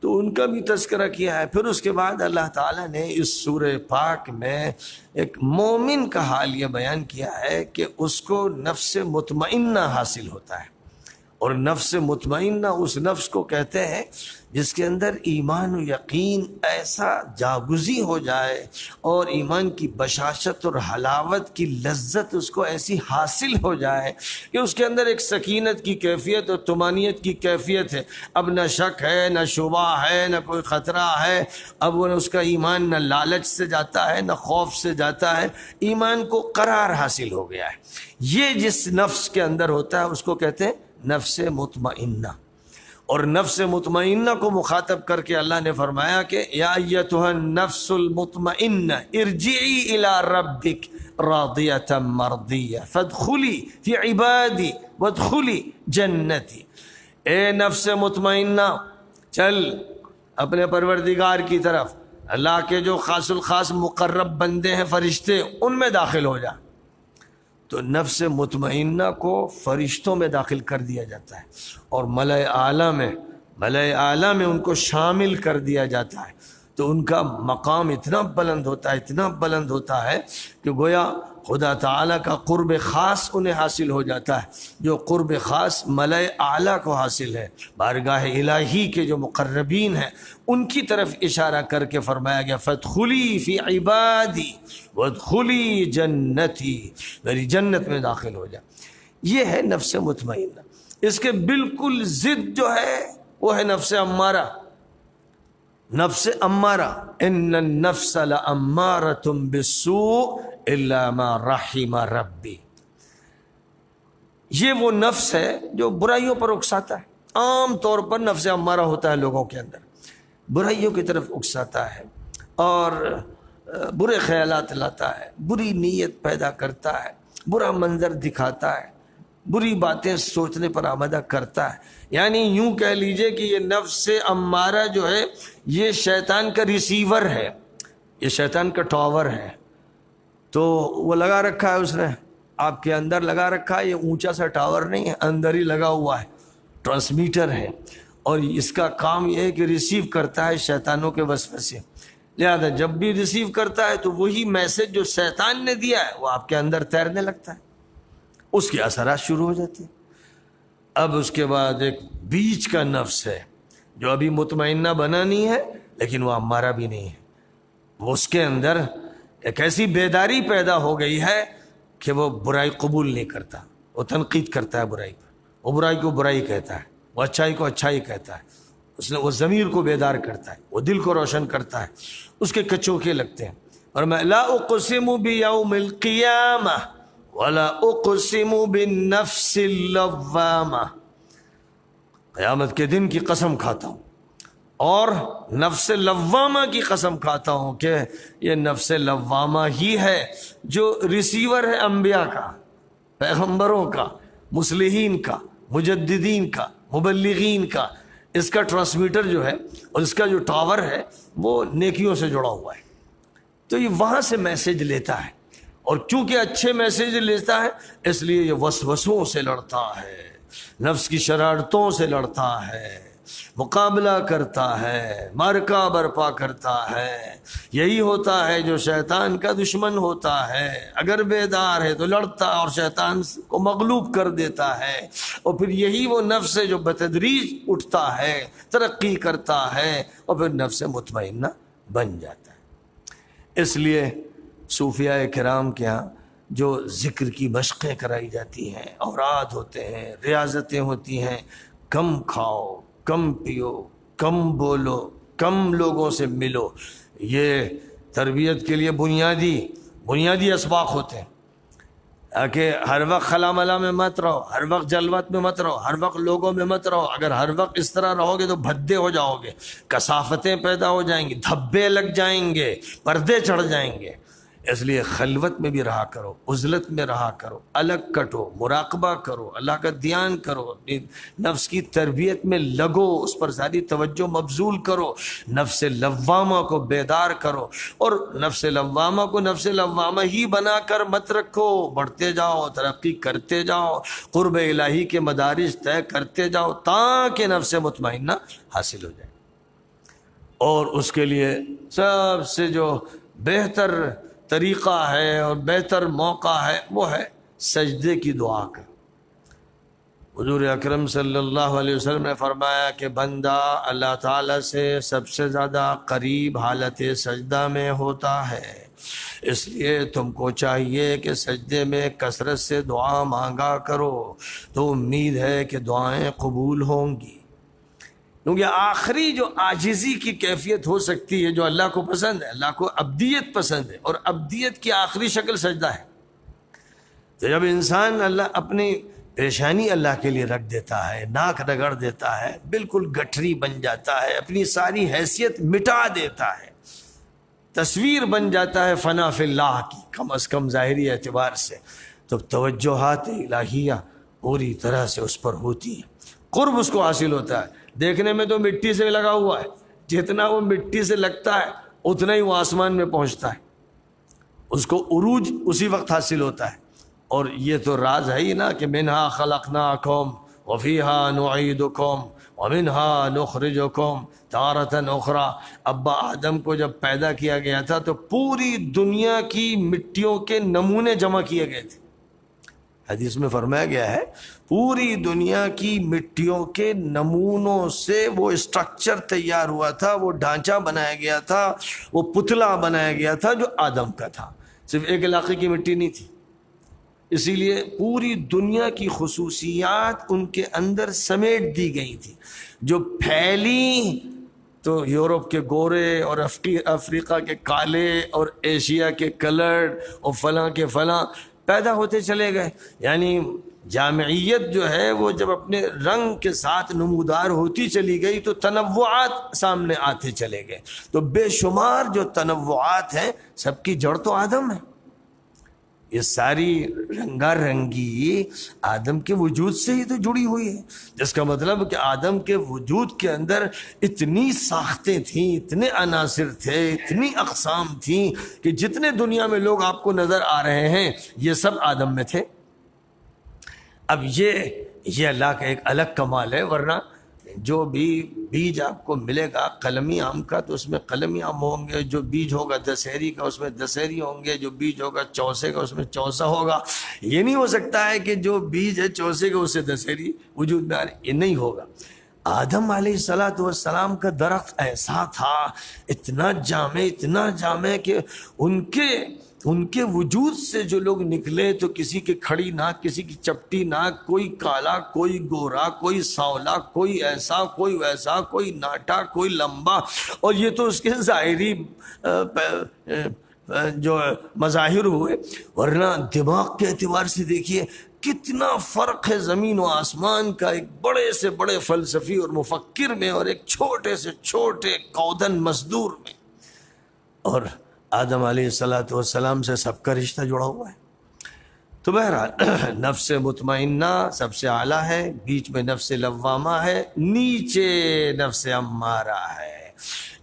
تو ان کا بھی تذکرہ کیا ہے۔ پھر اس کے بعد اللہ تعالیٰ نے اس سورہ پاک میں ایک مومن کا حال یہ بیان کیا ہے کہ اس کو نفس مطمئنہ حاصل ہوتا ہے، اور نفس مطمئنہ اس نفس کو کہتے ہیں جس کے اندر ایمان و یقین ایسا جاگزی ہو جائے اور ایمان کی بشاشت اور حلاوت کی لذت اس کو ایسی حاصل ہو جائے کہ اس کے اندر ایک سکینت کی کیفیت اور طمانینت کی کیفیت ہے۔ اب نہ شک ہے، نہ شبہ ہے، نہ کوئی خطرہ ہے، اب وہ اس کا ایمان نہ لالچ سے جاتا ہے نہ خوف سے جاتا ہے، ایمان کو قرار حاصل ہو گیا ہے۔ یہ جس نفس کے اندر ہوتا ہے اس کو کہتے ہیں نفس مطمئنہ۔ اور نفس مطمئنہ کو مخاطب کر کے اللہ نے فرمایا کہ یا ایتھا النفس المطمئنہ ارجعی الی ربک راضیۃ مرضیہ فادخلی فی عبادی وادخلی جنتی۔ اے نفس مطمئنہ، چل اپنے پروردگار کی طرف، اللہ کے جو خاص الخاص مقرب بندے ہیں فرشتے، ان میں داخل ہو جا۔ تو نفس مطمئنہ کو فرشتوں میں داخل کر دیا جاتا ہے، اور ملائے اعلیٰ میں ان کو شامل کر دیا جاتا ہے، تو ان کا مقام اتنا بلند ہوتا ہے، اتنا بلند ہوتا ہے کہ گویا خدا تعالیٰ کا قرب خاص انہیں حاصل ہو جاتا ہے، جو قرب خاص ملائے اعلیٰ کو حاصل ہے۔ بارگاہ الہی کے جو مقربین ہیں ان کی طرف اشارہ کر کے فرمایا گیا فادخلی فی عبادی وادخلی جنتی، میری جنت میں داخل ہو جا۔ یہ ہے نفس مطمئنہ۔ اس کے بالکل ضد جو ہے وہ ہے نفس امارہ۔ نفس امارہ، ان النفس لامارۃ بالسوء الا ما رحم ربی، یہ وہ نفس ہے جو برائیوں پر اکساتا ہے۔ عام طور پر نفس امارہ ہوتا ہے لوگوں کے اندر، برائیوں کی طرف اکساتا ہے اور برے خیالات لاتا ہے، بری نیت پیدا کرتا ہے، برا منظر دکھاتا ہے، بری باتیں سوچنے پر آمادہ کرتا ہے۔ یعنی یوں کہہ لیجئے کہ یہ نفس امارہ جو ہے یہ شیطان کا ریسیور ہے، یہ شیطان کا ٹاور ہے۔ تو وہ لگا رکھا ہے، اس نے آپ کے اندر لگا رکھا ہے، یہ اونچا سا ٹاور نہیں ہے، اندر ہی لگا ہوا ہے، ٹرانسمیٹر ہے، اور اس کا کام یہ ہے کہ ریسیو کرتا ہے شیطانوں کے وسوسے۔ لہذا جب بھی ریسیو کرتا ہے تو وہی میسج جو شیطان نے دیا ہے وہ آپ کے اندر تیرنے لگتا ہے، اس کے اثرات شروع ہو جاتے ہیں۔ اب اس کے بعد ایک بیچ کا نفس ہے جو ابھی مطمئنہ بنا نہیں ہے لیکن وہ امارہ بھی نہیں ہے، اس کے اندر ایک ایسی بیداری پیدا ہو گئی ہے کہ وہ برائی قبول نہیں کرتا، وہ تنقید کرتا ہے برائی پر، وہ برائی کو برائی کہتا ہے، وہ اچھائی کو اچھائی کہتا ہے، وہ ضمیر کو بیدار کرتا ہے، وہ دل کو روشن کرتا ہے، اس کے کچوکے لگتے ہیں۔ اور میں لا اقسم بیوم القیامہ ولا اقسم بالنفس اللوامہ، قیامت کے دن کی قسم کھاتا ہوں اور نفس لوامہ کی قسم کھاتا ہوں کہ یہ نفس لوامہ ہی ہے جو ریسیور ہے انبیاء کا، پیغمبروں کا، مصلحین کا، مجددین کا، مبلغین کا۔ اس کا ٹرانسمیٹر جو ہے اور اس کا جو ٹاور ہے وہ نیکیوں سے جڑا ہوا ہے، تو یہ وہاں سے میسج لیتا ہے، اور چونکہ اچھے میسج لیتا ہے اس لیے یہ وسوسوں سے لڑتا ہے، نفس کی شرارتوں سے لڑتا ہے، مقابلہ کرتا ہے، معرکہ برپا کرتا ہے۔ یہی ہوتا ہے جو شیطان کا دشمن ہوتا ہے، اگر بیدار ہے تو لڑتا اور شیطان کو مغلوب کر دیتا ہے، اور پھر یہی وہ نفس ہے جو بتدریج اٹھتا ہے، ترقی کرتا ہے، اور پھر نفس مطمئنہ بن جاتا ہے۔ اس لیے صوفیاء کرام کے ہاں جو ذکر کی مشقیں کرائی جاتی ہیں، اوراد ہوتے ہیں، ریاضتیں ہوتی ہیں، کم کھاؤ، کم پیو، کم بولو، کم لوگوں سے ملو، یہ تربیت کے لیے بنیادی اسباق ہوتے ہیں۔ کہ ہر وقت خلا ملا میں مت رہو، ہر وقت جلوت میں مت رہو، ہر وقت لوگوں میں مت رہو۔ اگر ہر وقت اس طرح رہو گے تو بھدے ہو جاؤ گے، کثافتیں پیدا ہو جائیں گی، دھبے لگ جائیں گے، پردے چڑھ جائیں گے۔ اس لیے خلوت میں بھی رہا کرو، عزلت میں رہا کرو، الگ کٹو، مراقبہ کرو، اللہ کا دھیان کرو، اپنی نفس کی تربیت میں لگو، اس پر ساری توجہ مبذول کرو، نفس لوامہ کو بیدار کرو، اور نفس لوامہ کو نفس لوامہ ہی بنا کر مت رکھو، بڑھتے جاؤ، ترقی کرتے جاؤ، قرب الہی کے مدارج طے کرتے جاؤ تاکہ نفس مطمئنہ حاصل ہو جائے۔ اور اس کے لیے سب سے جو بہتر طریقہ ہے اور بہتر موقع ہے وہ ہے سجدے کی دعا کا۔ حضور اکرم صلی اللہ علیہ وسلم نے فرمایا کہ بندہ اللہ تعالیٰ سے سب سے زیادہ قریب حالت سجدہ میں ہوتا ہے، اس لیے تم کو چاہیے کہ سجدے میں کثرت سے دعا مانگا کرو، تو امید ہے کہ دعائیں قبول ہوں گی، کیونکہ آخری جو عاجزی کی کیفیت ہو سکتی ہے جو اللہ کو پسند ہے، اللہ کو عبدیت پسند ہے، اور عبدیت کی آخری شکل سجدہ ہے۔ تو جب انسان اللہ اپنی پریشانی اللہ کے لیے رکھ دیتا ہے، ناک رگڑ دیتا ہے، بالکل گٹھری بن جاتا ہے، اپنی ساری حیثیت مٹا دیتا ہے، تصویر بن جاتا ہے فنا فی اللہ کی، کم از کم ظاہری اعتبار سے، تو توجہات الہیہ پوری طرح سے اس پر ہوتی ہے، قرب اس کو حاصل ہوتا ہے۔ دیکھنے میں تو مٹی سے لگا ہوا ہے، جتنا وہ مٹی سے لگتا ہے اتنا ہی وہ آسمان میں پہنچتا ہے، اس کو عروج اسی وقت حاصل ہوتا ہے۔ اور یہ تو راز ہے ہی نا کہ منہا خلقناکم وفیہا نعیدکم ومنہا نخرجکم تارۃ اخری۔ ابا آدم کو جب پیدا کیا گیا تھا تو پوری دنیا کی مٹیوں کے نمونے جمع کیے گئے تھے، حدیث میں فرمایا گیا ہے پوری دنیا کی مٹیوں کے نمونوں سے وہ اسٹرکچر تیار ہوا تھا، وہ ڈھانچہ بنایا گیا تھا، وہ پتلا بنایا گیا تھا جو آدم کا تھا، صرف ایک علاقے کی مٹی نہیں تھی۔ اسی لیے پوری دنیا کی خصوصیات ان کے اندر سمیٹ دی گئی تھی، جو پھیلی تو یورپ کے گورے اور افریقہ کے کالے اور ایشیا کے کلرڈ اور فلاں کے فلاں پیدا ہوتے چلے گئے۔ یعنی جامعیت جو ہے وہ جب اپنے رنگ کے ساتھ نمودار ہوتی چلی گئی تو تنوعات سامنے آتے چلے گئے، تو بے شمار جو تنوعات ہیں سب کی جڑ تو آدم ہے۔ یہ ساری رنگا رنگی آدم کے وجود سے ہی تو جڑی ہوئی ہے، جس کا مطلب کہ آدم کے وجود کے اندر اتنی ساختیں تھیں، اتنے عناصر تھے، اتنی اقسام تھیں کہ جتنے دنیا میں لوگ آپ کو نظر آ رہے ہیں یہ سب آدم میں تھے۔ اب یہ اللہ کا ایک الگ کمال ہے، ورنہ جو بھی بیج آپ کو ملے گا قلمی آم کا تو اس میں قلمی آم ہوں گے، جو بیج ہوگا دسہری کا اس میں دسہری ہوں گے، جو بیج ہوگا چوسے کا اس میں چوسا ہوگا۔ یہ نہیں ہو سکتا ہے کہ جو بیج ہے چوسے کا اس سے دسہری وجود میں آ رہی، یہ نہیں ہوگا۔ آدم علیہ السلام کا درخت ایسا تھا، اتنا جامع کہ ان کے وجود سے جو لوگ نکلے تو کسی کی کھڑی ناک، کسی کی چپٹی ناک، کوئی کالا، کوئی گورا، کوئی سانولا، کوئی ایسا، کوئی ویسا، کوئی ناٹا، کوئی لمبا، اور یہ تو اس کے ظاہری جو مظاہر ہوئے، ورنہ دماغ کے اعتبار سے دیکھیے کتنا فرق ہے زمین و آسمان کا، ایک بڑے سے بڑے فلسفی اور مفکر میں اور ایک چھوٹے سے چھوٹے کودن مزدور میں۔ اور آدم علیہ السلام سے سب کا رشتہ جڑا ہوا ہے۔ تو بہرحال نفس مطمئنہ سب سے اعلیٰ ہے، بیچ میں نفس لوامہ ہے، نیچے نفس امارہ ہے،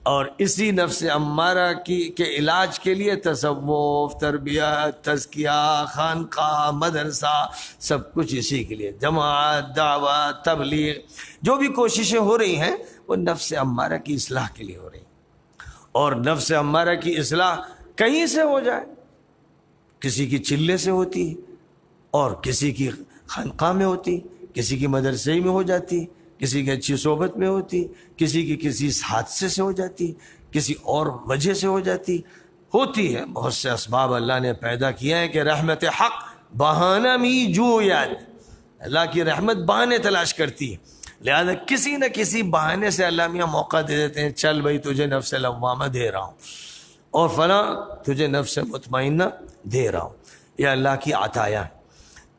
اور اسی نفس امارہ کے علاج کے لیے تصوف، تربیت، تزکیہ، خانقاہ، مدرسہ، سب کچھ اسی کے لیے، جماعت، دعوت، تبلیغ، جو بھی کوششیں ہو رہی ہیں وہ نفس امارہ کی اصلاح کے لیے ہو رہی ہیں۔ اور نفس امارہ کی اصلاح کہیں سے ہو جائے، کسی کی چلے سے ہوتی ہے، اور کسی کی خانقاہ میں ہوتی، کسی کی مدرسے میں ہو جاتی، کسی کی اچھی صحبت میں ہوتی، کسی کی کسی حادثے سے ہو جاتی، کسی اور وجہ سے ہو جاتی، ہوتی ہے۔ بہت سے اسباب اللہ نے پیدا کیا ہے کہ رحمت حق بہانہ می جو یاد، اللہ کی رحمت بہانے تلاش کرتی ہے، لہذا کسی نہ کسی بہانے سے اللہ میاں موقع دے دیتے ہیں، چل بھائی تجھے نفس لوامہ دے رہا ہوں، اور فلاں تجھے نفس مطمئنہ دے رہا ہوں، یہ اللہ کی عطایا ہے۔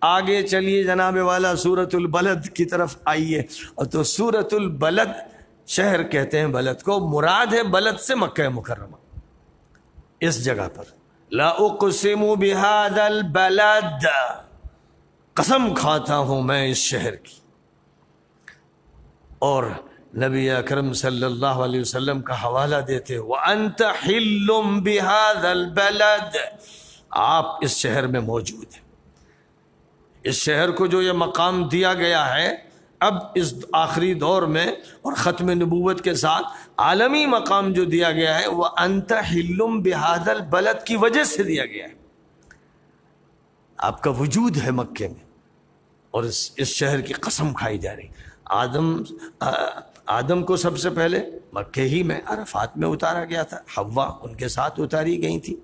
آگے چلیے جناب والا سورۃ البلد کی طرف آئیے، اور تو سورۃ البلد شہر کہتے ہیں بلد کو، مراد ہے بلد سے مکہ مکرمہ، اس جگہ پر لا اقسم بهذا البلد، قسم کھاتا ہوں میں اس شہر کی. اور نبی اکرم صلی اللہ علیہ وسلم کا حوالہ دیتے وَأَنْتَ حِلٌّ بِهَذَا الْبَلَدِ، آپ اس شہر میں موجود ہیں. اس شہر کو جو یہ مقام دیا گیا ہے اب اس آخری دور میں اور ختم نبوت کے ساتھ عالمی مقام جو دیا گیا ہے وہ انت حلم بہذا البلد کی وجہ سے دیا گیا ہے. آپ کا وجود ہے مکے میں اور اس شہر کی قسم کھائی جا رہی. آدم کو سب سے پہلے مکے ہی میں عرفات میں اتارا گیا تھا، حوا ان کے ساتھ اتاری گئی تھی،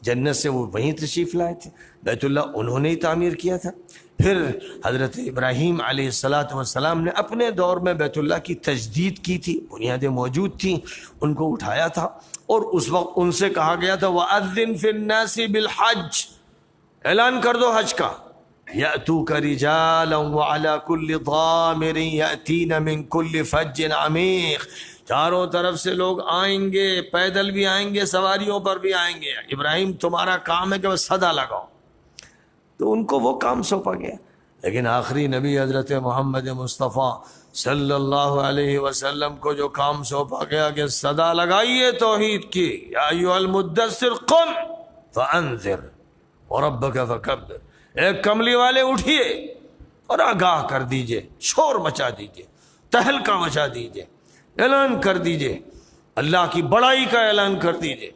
جنت سے وہ وہیں تشریف لائے تھے، بیت اللہ انہوں نے ہی تعمیر کیا تھا. پھر حضرت ابراہیم علیہ السلام نے اپنے دور میں بیت اللہ کی تجدید کی تھی، بنیادیں موجود تھیں، ان کو اٹھایا تھا اور اس وقت ان سے کہا گیا تھا وَأَذِّن فِي النَّاسِ بِالْحَجِّ، اعلان کر دو حج کا، يَأْتُوكَ رِجَالًا وَعَلَى كُلِّ ضَامِرٍ يَأْتِينَ مِنْ كُلِّ فَجٍّ عَمِيقٍ، چاروں طرف سے لوگ آئیں گے، پیدل بھی آئیں گے، سواریوں پر بھی آئیں گے. ابراہیم تمہارا کام ہے کہ بس صدا لگاؤ. تو ان کو وہ کام سونپا گیا. لیکن آخری نبی حضرت محمد مصطفیٰ صلی اللہ علیہ وسلم کو جو کام سونپا گیا کہ صدا لگائیے توحید کی، یا ایھا المدثر قم فانذر وربک فکبر، ایک کملی والے اٹھیے اور آگاہ کر دیجئے، شور مچا دیجئے، تہلکہ مچا دیجئے، اعلان کر دیجئے، اللہ کی بڑائی کا اعلان کر دیجئے.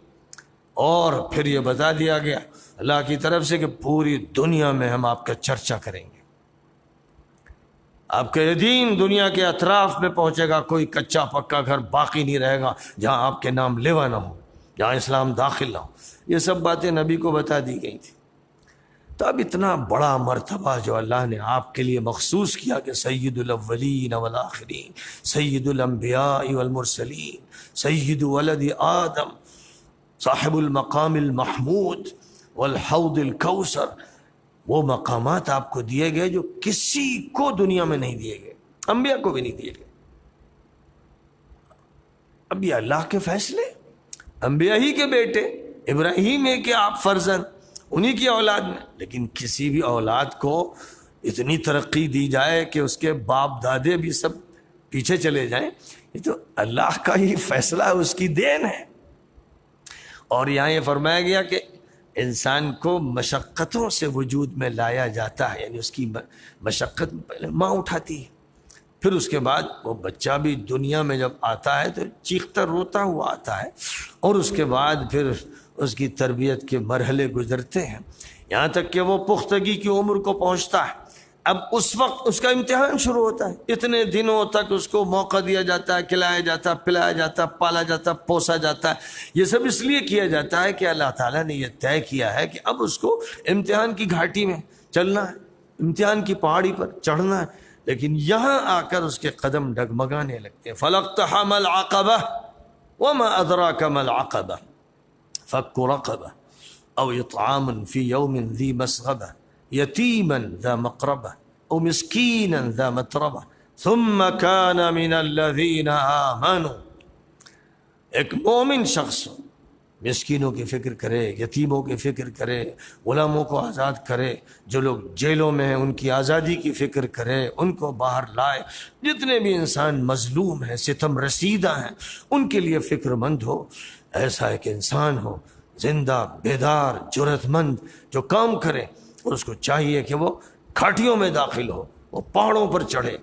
اور پھر یہ بتا دیا گیا اللہ کی طرف سے کہ پوری دنیا میں ہم آپ کا چرچا کریں گے، آپ کا یہ دین دنیا کے اطراف میں پہنچے گا، کوئی کچا پکا گھر باقی نہیں رہے گا جہاں آپ کے نام لیوا نہ ہو، جہاں اسلام داخل نہ ہو. یہ سب باتیں نبی کو بتا دی گئی تھی. تو اب اتنا بڑا مرتبہ جو اللہ نے آپ کے لیے مخصوص کیا کہ سید الاولین والآخرین، سید الانبیاء والمرسلین، سید ولد آدم، صاحب المقام المحمود والحوض الکوثر، وہ مقامات آپ کو دیے گئے جو کسی کو دنیا میں نہیں دیے گئے، انبیاء کو بھی نہیں دیے گئے. اب یہ اللہ کے فیصلے، انبیاء ہی کے بیٹے، ابراہیم ہے کہ آپ فرزند انہی کی اولاد میں، لیکن کسی بھی اولاد کو اتنی ترقی دی جائے کہ اس کے باپ دادے بھی سب پیچھے چلے جائیں، یہ تو اللہ کا ہی فیصلہ ہے، اس کی دین ہے. اور یہاں یہ فرمایا گیا کہ انسان کو مشقتوں سے وجود میں لایا جاتا ہے، یعنی اس کی مشقت پہلے ماں اٹھاتی ہے، پھر اس کے بعد وہ بچہ بھی دنیا میں جب آتا ہے تو چیختا روتا ہوا آتا ہے، اور اس کے بعد پھر اس کی تربیت کے مرحلے گزرتے ہیں یہاں تک کہ وہ پختگی کی عمر کو پہنچتا ہے. اب اس وقت اس کا امتحان شروع ہوتا ہے. اتنے دنوں تک اس کو موقع دیا جاتا ہے، کھلایا جاتا ہے، پلایا جاتا ہے، پالا جاتا ہے، پوسا جاتا ہے. یہ سب اس لیے کیا جاتا ہے کہ اللہ تعالیٰ نے یہ طے کیا ہے کہ اب اس کو امتحان کی گھاٹی میں چلنا ہے، امتحان کی پہاڑی پر چڑھنا ہے. لیکن یہاں آ کر اس کے قدم ڈگمگانے لگتے ہیں. فَلَاقْتَحَمَ الْعَقَبَةَ وَمَا أَدْرَاكَ مَا الْعَقَبَةُ فَكُّ رَقَبَةٍ أَوْ إِطْعَامٌ فِي يَوْمٍ ذِي مَسْغَبَةٍ يَتِيمًا ذَا مَقْرَبَةٍ أَوْ مِسْكِينًا ذَا مَتْرَبَةٍ ثُمَّ كَانَ مِنَ الَّذِينَ آمَنُوا. ایک مومن شخص مسکینوں کی فکر کرے، یتیموں کی فکر کرے، غلاموں کو آزاد کرے، جو لوگ جیلوں میں ہیں ان کی آزادی کی فکر کرے، ان کو باہر لائے، جتنے بھی انسان مظلوم ہیں، ستم رسیدہ ہیں، ان کے لیے فکر مند ہو. ایسا ایک انسان ہو زندہ، بیدار، جرأت مند، جو کام کرے، اور اس کو چاہیے کہ وہ کھاٹیوں میں داخل ہو، وہ پہاڑوں پر چڑھے.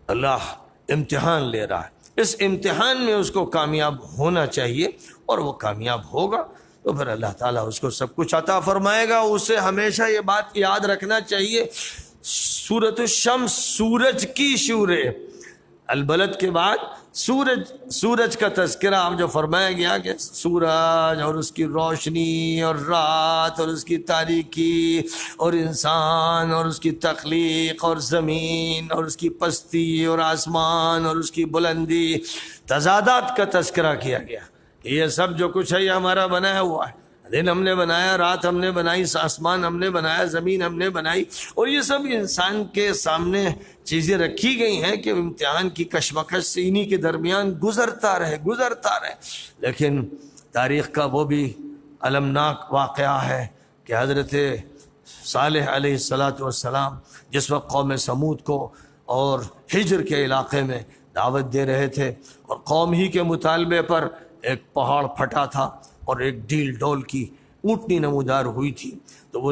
اللہ امتحان لے رہا ہے، اس امتحان میں اس کو کامیاب ہونا چاہیے، اور وہ کامیاب ہوگا تو پھر اللہ تعالیٰ اس کو سب کچھ عطا فرمائے گا. اسے ہمیشہ یہ بات یاد رکھنا چاہیے. سورۃ الشمس، سورج کی شورے، البلد کے بعد سورج کا تذکرہ آپ جو فرمایا گیا کہ سورج اور اس کی روشنی اور رات اور اس کی تاریکی اور انسان اور اس کی تخلیق اور زمین اور اس کی پستی اور آسمان اور اس کی بلندی، تضادات کا تذکرہ کیا گیا کہ یہ سب جو کچھ ہے یہ ہمارا بنایا ہوا ہے. دن ہم نے بنایا، رات ہم نے بنائی، آسمان ہم نے بنایا، زمین ہم نے بنائی، اور یہ سب انسان کے سامنے چیزیں رکھی گئی ہیں کہ امتحان کی کشمکش سے انہی کے درمیان گزرتا رہے. لیکن تاریخ کا وہ بھی المناک واقعہ ہے کہ حضرت صالح علیہ الصلاۃ والسلام جس وقت قوم سمود کو اور ہجر کے علاقے میں دعوت دے رہے تھے اور قوم ہی کے مطالبے پر ایک پہاڑ پھٹا تھا اور ایک ڈیل ڈول کی اونٹنی نمودار ہوئی تھی، تو وہ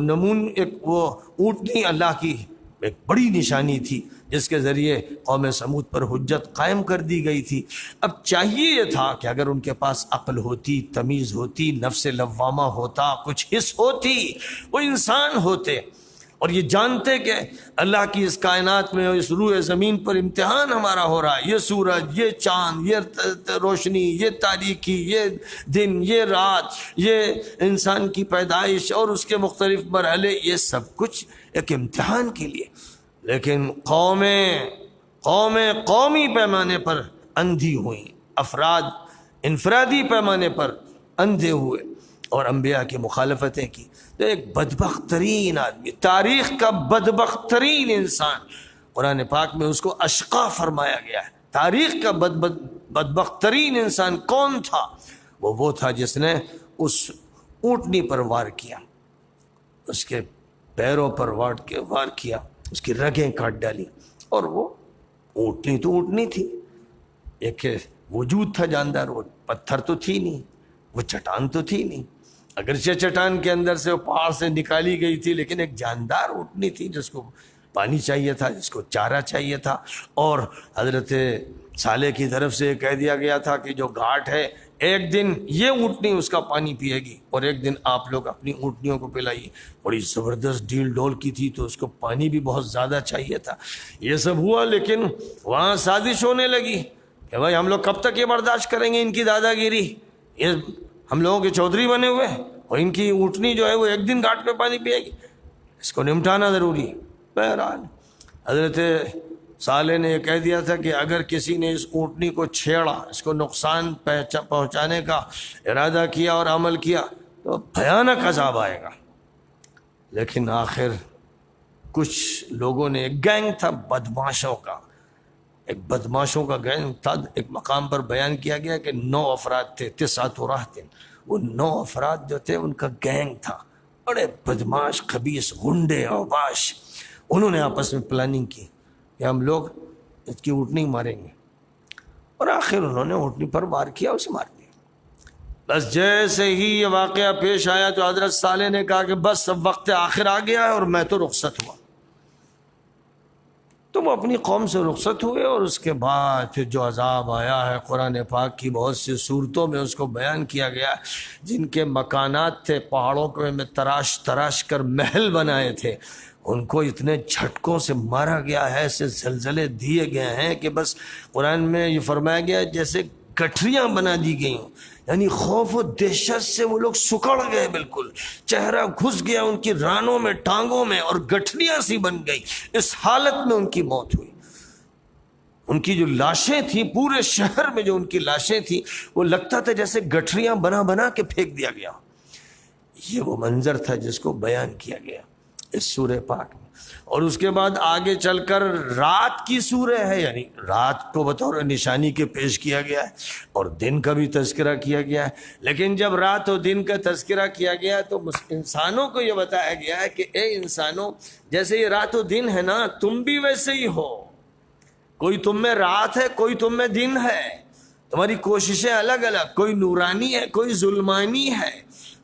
وہ اونٹنی اللہ کی ایک بڑی نشانی تھی جس کے ذریعے قوم سمود پر حجت قائم کر دی گئی تھی۔ اب چاہیے یہ تھا کہ اگر ان کے پاس عقل ہوتی، تمیز ہوتی، نفس لوامہ ہوتا، کچھ حس ہوتی، وہ انسان ہوتے اور یہ جانتے کہ اللہ کی اس کائنات میں اور اس روئے زمین پر امتحان ہمارا ہو رہا ہے، یہ سورج، یہ چاند، یہ روشنی، یہ تاریکی، یہ دن، یہ رات، یہ انسان کی پیدائش اور اس کے مختلف مرحلے، یہ سب کچھ ایک امتحان کے لیے، لیکن قومیں قومی پیمانے پر اندھی ہوئیں، افراد انفرادی پیمانے پر اندھے ہوئے اور انبیاء کی مخالفتیں کی۔ تو ایک بدبخت ترین آدمی، تاریخ کا بدبخت ترین انسان، قرآن پاک میں اس کو اشقا فرمایا گیا ہے۔ تاریخ کا بدبخت ترین انسان کون تھا؟ وہ تھا جس نے اس اونٹنی پر وار کیا، اس کے پیروں پر وار کیا، اس کی رگیں کاٹ ڈالی، اور وہ اونٹنی تو اونٹنی تھی، ایک وجود تھا جاندار، وہ پتھر تو تھی نہیں، وہ چٹان تو تھی نہیں، اگرچہ چٹان کے اندر سے وہ پہاڑ سے نکالی گئی تھی، لیکن ایک جاندار اونٹنی تھی جس کو پانی چاہیے تھا، جس کو چارہ چاہیے تھا۔ اور حضرت صالح کی طرف سے کہہ دیا گیا تھا کہ جو گھاٹ ہے، ایک دن یہ اونٹنی اس کا پانی پیے گی اور ایک دن آپ لوگ اپنی اونٹنیوں کو پلائیے۔ بڑی زبردست ڈیل ڈول کی تھی تو اس کو پانی بھی بہت زیادہ چاہیے تھا۔ یہ سب ہوا، لیکن وہاں سازش ہونے لگی کہ بھائی ہم لوگ کب تک یہ برداشت کریں گے ان کی دادا گیری، یہ ہم لوگوں کے چودھری بنے ہوئے اور ان کی اونٹنی جو ہے وہ ایک دن گھاٹ پہ پانی پیے گی، اس کو نمٹانا ضروری ہے۔ بہرحال حضرت صالح نے یہ کہہ دیا تھا کہ اگر کسی نے اس اونٹنی کو چھیڑا، اس کو نقصان پہنچانے کا ارادہ کیا اور عمل کیا تو بھیانک عذاب آئے گا۔ لیکن آخر کچھ لوگوں نے، ایک گینگ تھا بدماشوں کا، ایک بدماشوں کا گینگ تھا۔ ایک مقام پر بیان کیا گیا کہ 9 افراد تھے، 9 راہتے، وہ 9 افراد جو تھے ان کا گینگ تھا، بڑے بدماش، خبیث، غنڈے، اوباش۔ انہوں نے آپس میں پلاننگ کی کہ ہم لوگ اس کی اونٹنی ماریں گے، اور آخر انہوں نے اونٹنی پر وار کیا، اسے مار دیا۔ بس جیسے ہی یہ واقعہ پیش آیا تو حضرت صالح نے کہا کہ بس اب وقت آخر آ گیا ہے اور میں تو رخصت ہوا۔ تو وہ اپنی قوم سے رخصت ہوئے، اور اس کے بعد پھر جو عذاب آیا ہے قرآن پاک کی بہت سی صورتوں میں اس کو بیان کیا گیا، جن کے مکانات تھے پہاڑوں کو میں تراش کر محل بنائے تھے، ان کو اتنے جھٹکوں سے مارا گیا ہے، ایسے زلزلے دیے گئے ہیں کہ بس قرآن میں یہ فرمایا گیا جیسے گٹھریاں بنا دی گئی ہوں، یعنی خوف و دہشت سے وہ لوگ سکڑ گئے، بالکل چہرہ گھس گیا ان کی رانوں میں، ٹانگوں میں، اور گٹھریاں سی بن گئی۔ اس حالت میں ان کی موت ہوئی۔ ان کی جو لاشیں تھیں، پورے شہر میں جو ان کی لاشیں تھیں، وہ لگتا تھا جیسے گٹھریاں بنا کے پھینک دیا گیا۔ یہ وہ منظر تھا جس کو بیان کیا گیا اس سورہ پاک میں۔ اور اس کے بعد آگے چل کر رات کی سورہ ہے، یعنی رات کو بطور نشانی کے پیش کیا گیا ہے اور دن کا بھی تذکرہ کیا گیا ہے۔ لیکن جب رات و دن کا تذکرہ کیا گیا تو انسانوں کو یہ بتایا گیا ہے کہ اے انسانوں، جیسے یہ رات و دن ہے نا، تم بھی ویسے ہی ہو، کوئی تم میں رات ہے، کوئی تم میں دن ہے، تمہاری کوششیں الگ الگ، کوئی نورانی ہے، کوئی ظلمانی ہے،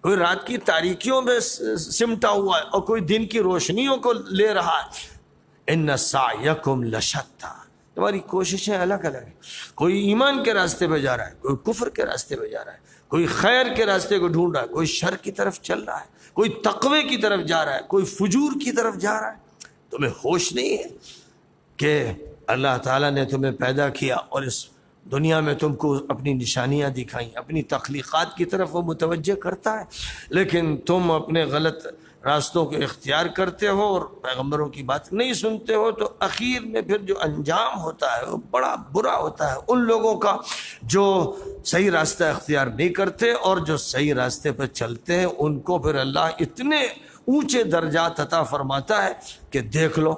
کوئی رات کی تاریکیوں میں سمٹا ہوا ہے اور کوئی دن کی روشنیوں کو لے رہا ہے۔ ان سعیکم لشتی، تمہاری کوششیں الگ الگ ہیں، کوئی ایمان کے راستے پہ جا رہا ہے، کوئی کفر کے راستے پہ جا رہا ہے، کوئی خیر کے راستے کو ڈھونڈ رہا ہے، کوئی شر کی طرف چل رہا ہے، کوئی تقوی کی طرف جا رہا ہے، کوئی فجور کی طرف جا رہا ہے۔ تمہیں ہوش نہیں ہے کہ اللہ تعالیٰ نے تمہیں پیدا کیا اور اس دنیا میں تم کو اپنی نشانیاں دکھائیں، اپنی تخلیقات کی طرف وہ متوجہ کرتا ہے، لیکن تم اپنے غلط راستوں کو اختیار کرتے ہو اور پیغمبروں کی بات نہیں سنتے ہو، تو اخیر میں پھر جو انجام ہوتا ہے وہ بڑا برا ہوتا ہے ان لوگوں کا جو صحیح راستہ اختیار نہیں کرتے، اور جو صحیح راستے پر چلتے ہیں ان کو پھر اللہ اتنے اونچے درجات عطا فرماتا ہے کہ دیکھ لو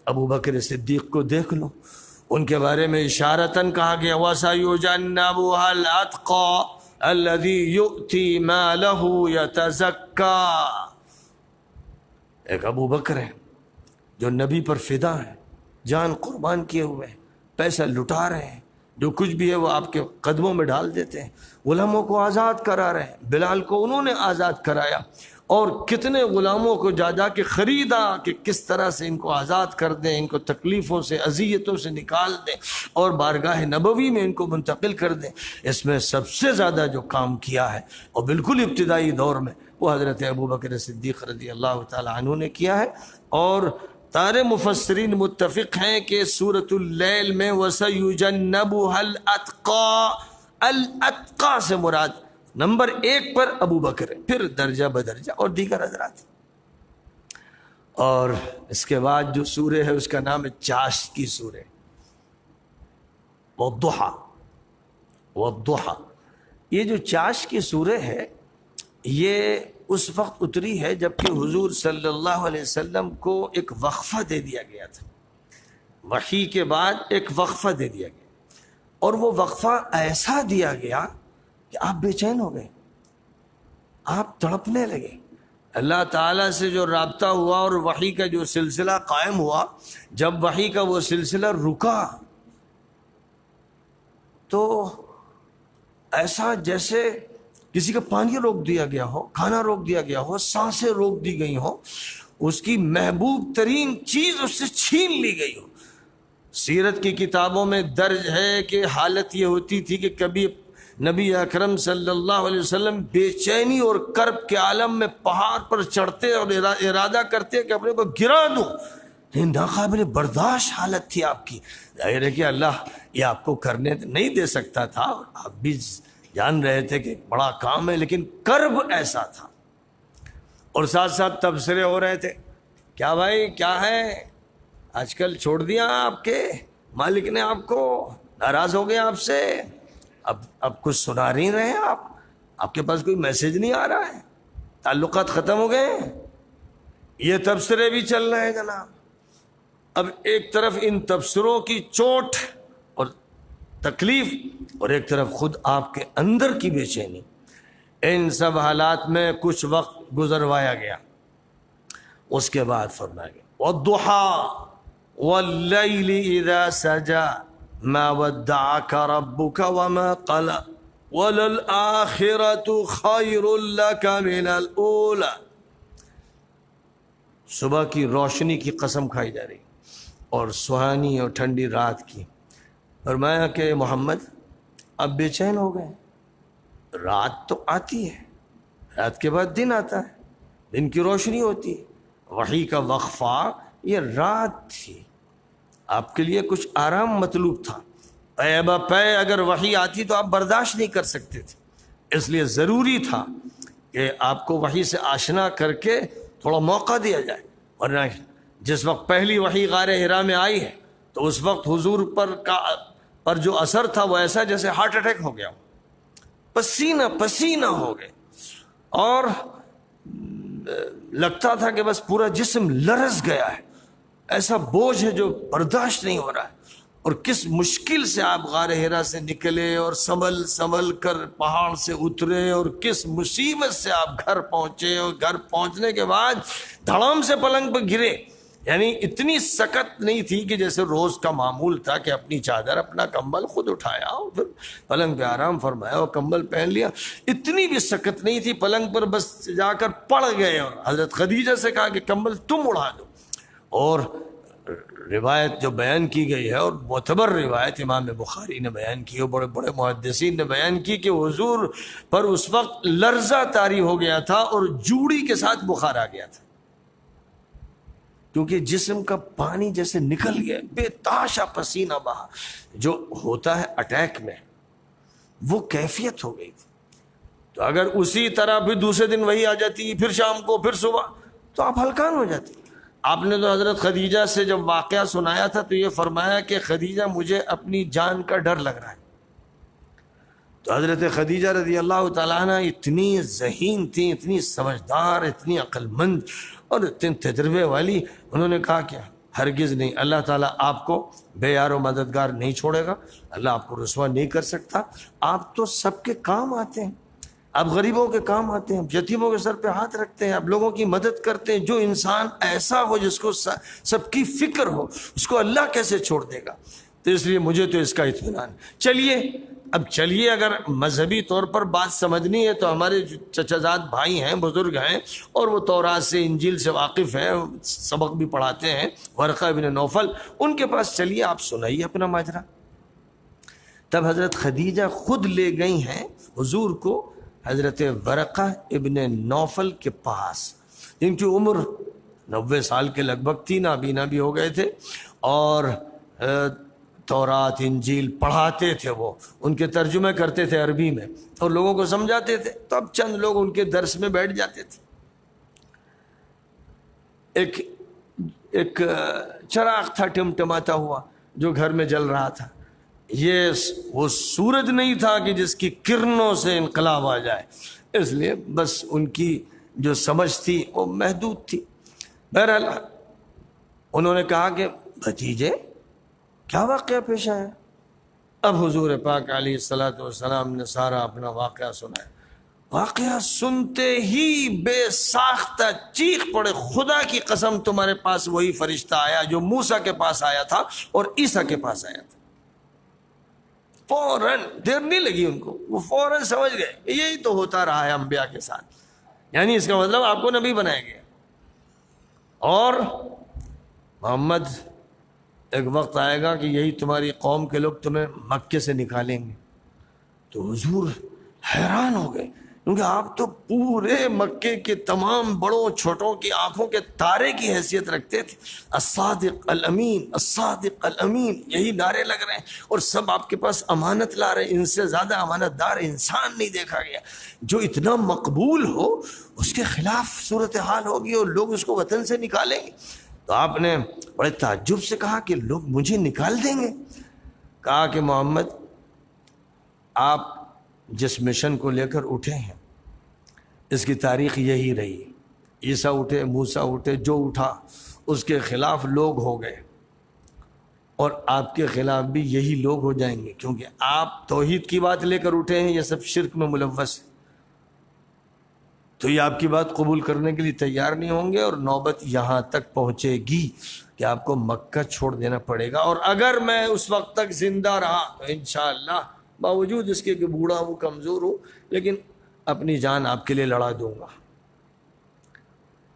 ابو بکر صدیق کو، دیکھ لو ان کے بارے میں اشارتاً کہا گیا وَسَيُجَنَّبُهَا الْأَتْقَى، الذی یؤتی مالہ یتزکا، ایک ابو بکر ہے جو نبی پر فدا ہے، جان قربان کیے ہوئے ہیں، پیسہ لٹا رہے ہیں، جو کچھ بھی ہے وہ آپ کے قدموں میں ڈال دیتے ہیں، غلاموں کو آزاد کرا رہے ہیں، بلال کو انہوں نے آزاد کرایا، اور کتنے غلاموں کو جا جا کے خریدا کہ کس طرح سے ان کو آزاد کر دیں، ان کو تکلیفوں سے اذیتوں سے نکال دیں اور بارگاہ نبوی میں ان کو منتقل کر دیں۔ اس میں سب سے زیادہ جو کام کیا ہے اور بالکل ابتدائی دور میں وہ حضرت ابوبکر صدیق رضی اللہ تعالی عنہ نے کیا ہے۔ اور سارے مفسرین متفق ہیں کہ سورۃ اللیل میں وَسَيُجَنَّبُهَا الْأَتْقَى، الاتقا سے مراد نمبر 1 پر ابو بکر ہے، پھر درجہ بدرجہ اور دیگر حضرات۔ اور اس کے بعد جو سورہ ہے اس کا نام ہے چاشت کی سورہ، والضحیٰ، والضحیٰ۔ یہ جو چاشت کی سورہ ہے یہ اس وقت اتری ہے جبکہ حضور صلی اللہ علیہ وسلم کو ایک وقفہ دے دیا گیا تھا، وحی کے بعد ایک وقفہ دے دیا گیا، اور وہ وقفہ ایسا دیا گیا کہ آپ بے چین ہو گئے، آپ تڑپنے لگے۔ اللہ تعالیٰ سے جو رابطہ ہوا اور وحی کا جو سلسلہ قائم ہوا، جب وحی کا وہ سلسلہ رکا تو ایسا جیسے کسی کا پانی روک دیا گیا ہو، کھانا روک دیا گیا ہو، سانسیں روک دی گئی ہوں، اس کی محبوب ترین چیز اس سے چھین لی گئی ہو۔ سیرت کی کتابوں میں درج ہے کہ حالت یہ ہوتی تھی کہ کبھی نبی اکرم صلی اللہ علیہ وسلم بے چینی اور کرب کے عالم میں پہاڑ پر چڑھتے اور ارادہ کرتے کہ اپنے کو گرا دوں، یہ ناقابل برداشت حالت تھی آپ کی۔ ظاہر ہے کہ اللہ یہ آپ کو کرنے نہیں دے سکتا تھا، اور آپ بھی جان رہے تھے کہ بڑا کام ہے، لیکن کرب ایسا تھا۔ اور ساتھ ساتھ تبصرے ہو رہے تھے، کیا بھائی کیا ہے، آج کل چھوڑ دیا آپ کے مالک نے، آپ کو ناراض ہو گیا آپ سے، اب کچھ سنا نہیں رہے آپ کے پاس کوئی میسج نہیں آ رہا ہے، تعلقات ختم ہو گئے ہیں، یہ تبصرے بھی چل رہے ہیں جناب۔ اب ایک طرف ان تبصروں کی چوٹ اور تکلیف، اور ایک طرف خود آپ کے اندر کی بے چینی، ان سب حالات میں کچھ وقت گزروایا گیا۔ اس کے بعد فرمایا گیا وَالضُّحَىٰ وَاللَّيْلِ إِذَا سَجَىٰ مَا وَدَّعَكَ رَبُّكَ وَمَا قَلَىٰ وَلَلْآخِرَةُ خَيْرٌ لَكَ مِنَ الْأُولَىٰ۔ صبح کی روشنی کی قسم کھائی جا رہی اور سہانی اور ٹھنڈی رات کی۔ فرمایا کہ محمد اب بے چین ہو گئے، رات تو آتی ہے، رات کے بعد دن آتا ہے، دن کی روشنی ہوتی ہے، وحی کا وقفہ یہ رات تھی، آپ کے لیے کچھ آرام مطلوب تھا، پے بہ پے اگر وحی آتی تو آپ برداشت نہیں کر سکتے تھے، اس لیے ضروری تھا کہ آپ کو وحی سے آشنا کر کے تھوڑا موقع دیا جائے، ورنہ جس وقت پہلی وحی غار حرا میں آئی ہے تو اس وقت حضور پر جو اثر تھا وہ ایسا جیسے ہارٹ اٹیک ہو گیا، پسینہ پسینہ ہو گئے، اور لگتا تھا کہ بس پورا جسم لرز گیا ہے، ایسا بوجھ ہے جو برداشت نہیں ہو رہا ہے۔ اور کس مشکل سے آپ غار حرا سے نکلے اور سنبھل کر پہاڑ سے اترے، اور کس مصیبت سے آپ گھر پہنچے، اور گھر پہنچنے کے بعد دھڑام سے پلنگ پر گرے، یعنی اتنی سکت نہیں تھی کہ جیسے روز کا معمول تھا کہ اپنی چادر اپنا کمبل خود اٹھایا اور پھر پلنگ پہ آرام فرمایا اور کمبل پہن لیا، اتنی بھی سکت نہیں تھی، پلنگ پر بس جا کر پڑ گئے اور حضرت خدیجہ سے کہا کہ کمبل تم اڑا دو۔ اور روایت جو بیان کی گئی ہے اور معتبر روایت امام بخاری نے بیان کی اور بڑے بڑے محدثین نے بیان کی کہ حضور پر اس وقت لرزہ طاری ہو گیا تھا اور جوڑی کے ساتھ بخار آ گیا تھا، کیونکہ جسم کا پانی جیسے نکل گیا، بے تحاشا پسینہ بہا، جو ہوتا ہے اٹیک میں وہ کیفیت ہو گئی تھی۔ تو اگر اسی طرح پھر دوسرے دن وہی آ جاتی، پھر شام کو، پھر صبح، تو آپ ہلکان ہو جاتے۔ آپ نے تو حضرت خدیجہ سے جب واقعہ سنایا تھا تو یہ فرمایا کہ خدیجہ مجھے اپنی جان کا ڈر لگ رہا ہے۔ تو حضرت خدیجہ رضی اللہ تعالیٰ عنہ اتنی ذہین تھیں، اتنی سمجھدار، اتنی عقل مند اور اتنی تجربے والی، انہوں نے کہا کہ ہرگز نہیں. اللہ تعالیٰ آپ کو بے یار و مددگار نہیں چھوڑے گا, اللہ آپ کو رسوا نہیں کر سکتا. آپ تو سب کے کام آتے ہیں, آپ غریبوں کے کام آتے ہیں, یتیموں کے سر پہ ہاتھ رکھتے ہیں, آپ لوگوں کی مدد کرتے ہیں. جو انسان ایسا ہو جس کو سب کی فکر ہو, اس کو اللہ کیسے چھوڑ دے گا؟ تو اس لیے مجھے تو اس کا اطمینان. چلیے اب چلیے, اگر مذہبی طور پر بات سمجھنی ہے تو ہمارے چچا زاد بھائی ہیں, بزرگ ہیں, اور وہ تورات سے انجیل سے واقف ہیں, سبق بھی پڑھاتے ہیں, ورقہ ابن نوفل, ان کے پاس چلیے آپ سنائیے اپنا ماجرا. تب حضرت خدیجہ خود لے گئی ہیں حضور کو حضرت ورقہ ابن نوفل کے پاس, جن کی عمر 90 سال کے لگ بھگ تھی, نابینا بھی ہو گئے تھے, اور تورات انجیل پڑھاتے تھے. وہ ان کے ترجمے کرتے تھے عربی میں اور لوگوں کو سمجھاتے تھے. تو اب چند لوگ ان کے درس میں بیٹھ جاتے تھے. ایک چراغ تھا ٹمٹماتا ہوا جو گھر میں جل رہا تھا. یہ وہ سورج نہیں تھا کہ جس کی کرنوں سے انقلاب آ جائے, اس لیے بس ان کی جو سمجھ تھی وہ محدود تھی. بہرحال انہوں نے کہا کہ بھتیجے کیا واقعہ پیش آیا؟ اب حضور پاک علیہ الصلوۃ والسلام نے سارا اپنا واقعہ سنایا. واقعہ سنتے ہی بے ساختہ چیخ پڑے, خدا کی قسم تمہارے پاس وہی فرشتہ آیا جو موسیٰ کے پاس آیا تھا اور عیسیٰ کے پاس آیا تھا. فوراً, دیر نہیں لگی ان کو, وہ فوراً سمجھ گئے. یہی تو ہوتا رہا ہے انبیاء کے ساتھ, یعنی اس کا مطلب آپ کو نبی بنایا گیا. اور محمد ایک وقت آئے گا کہ یہی تمہاری قوم کے لوگ تمہیں مکے سے نکالیں گے. تو حضور حیران ہو گئے, کیونکہ آپ تو پورے مکے کے تمام بڑوں چھوٹوں کی آنکھوں کے تارے کی حیثیت رکھتے تھے. الصادق الامین, الصادق الامین, یہی نعرے لگ رہے ہیں, اور سب آپ کے پاس امانت لا رہے ہیں. ان سے زیادہ امانت دار انسان نہیں دیکھا گیا. جو اتنا مقبول ہو اس کے خلاف صورتحال ہوگی اور لوگ اس کو وطن سے نکالیں گے. تو آپ نے بڑے تعجب سے کہا کہ لوگ مجھے نکال دیں گے. کہا کہ محمد آپ جس مشن کو لے کر اٹھے ہیں اس کی تاریخ یہی رہی. عیسیٰ اٹھے, موسیٰ اٹھے, جو اٹھا اس کے خلاف لوگ ہو گئے, اور آپ کے خلاف بھی یہی لوگ ہو جائیں گے, کیونکہ آپ توحید کی بات لے کر اٹھے ہیں, یہ سب شرک میں ملوث ہے. تو یہ آپ کی بات قبول کرنے کے لیے تیار نہیں ہوں گے, اور نوبت یہاں تک پہنچے گی کہ آپ کو مکہ چھوڑ دینا پڑے گا. اور اگر میں اس وقت تک زندہ رہا تو انشاءاللہ, باوجود اس کے کہ بوڑھا ہوں, کمزور ہوں, لیکن اپنی جان آپ کے لیے لڑا دوں گا.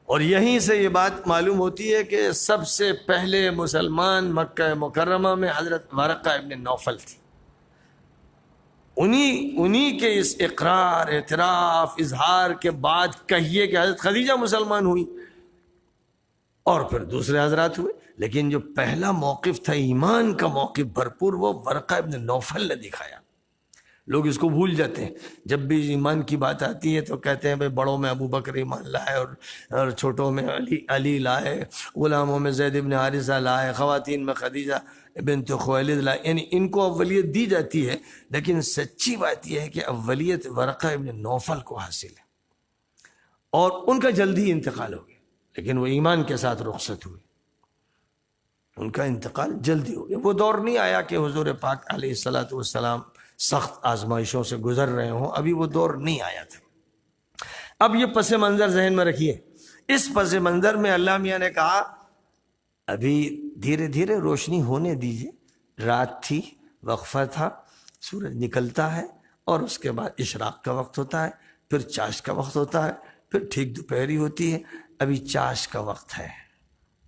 اور یہیں سے یہ بات معلوم ہوتی ہے کہ سب سے پہلے مسلمان مکہ مکرمہ میں حضرت ورقہ ابن نوفل تھے. انہی کے اس اقرار, اعتراف, اظہار کے بعد کہیے کہ حضرت خدیجہ مسلمان ہوئی اور پھر دوسرے حضرات ہوئے. لیکن جو پہلا موقف تھا ایمان کا موقف بھرپور, وہ ورقہ ابن نوفل نے دکھایا. لوگ اس کو بھول جاتے ہیں. جب بھی ایمان کی بات آتی ہے تو کہتے ہیں بھائی بڑوں میں ابو بکر ایمان لائے, اور چھوٹوں میں علی لائے, غلاموں میں زید ابن حارثہ لائے, خواتین میں خدیجہ بنت خویلد لائے. یعنی ان کو اولیت دی جاتی ہے, لیکن سچی بات یہ ہے کہ اولیت ورقہ ابن نوفل کو حاصل ہے, اور ان کا جلدی انتقال ہو گیا. لیکن وہ ایمان کے ساتھ رخصت ہوئے, ان کا انتقال جلدی ہو گیا. وہ دور نہیں آیا کہ حضور پاک علیہ الصلوۃ والسلام سخت آزمائشوں سے گزر رہے ہوں, ابھی وہ دور نہیں آیا تھا. اب یہ پس منظر ذہن میں رکھیے. اس پس منظر میں اللہ میاں نے کہا ابھی دھیرے دھیرے روشنی ہونے دیجیے. رات تھی, وقفہ تھا, سورج نکلتا ہے اور اس کے بعد اشراق کا وقت ہوتا ہے, پھر چاشت کا وقت ہوتا ہے, پھر ٹھیک دوپہری ہوتی ہے. ابھی چاشت کا وقت ہے.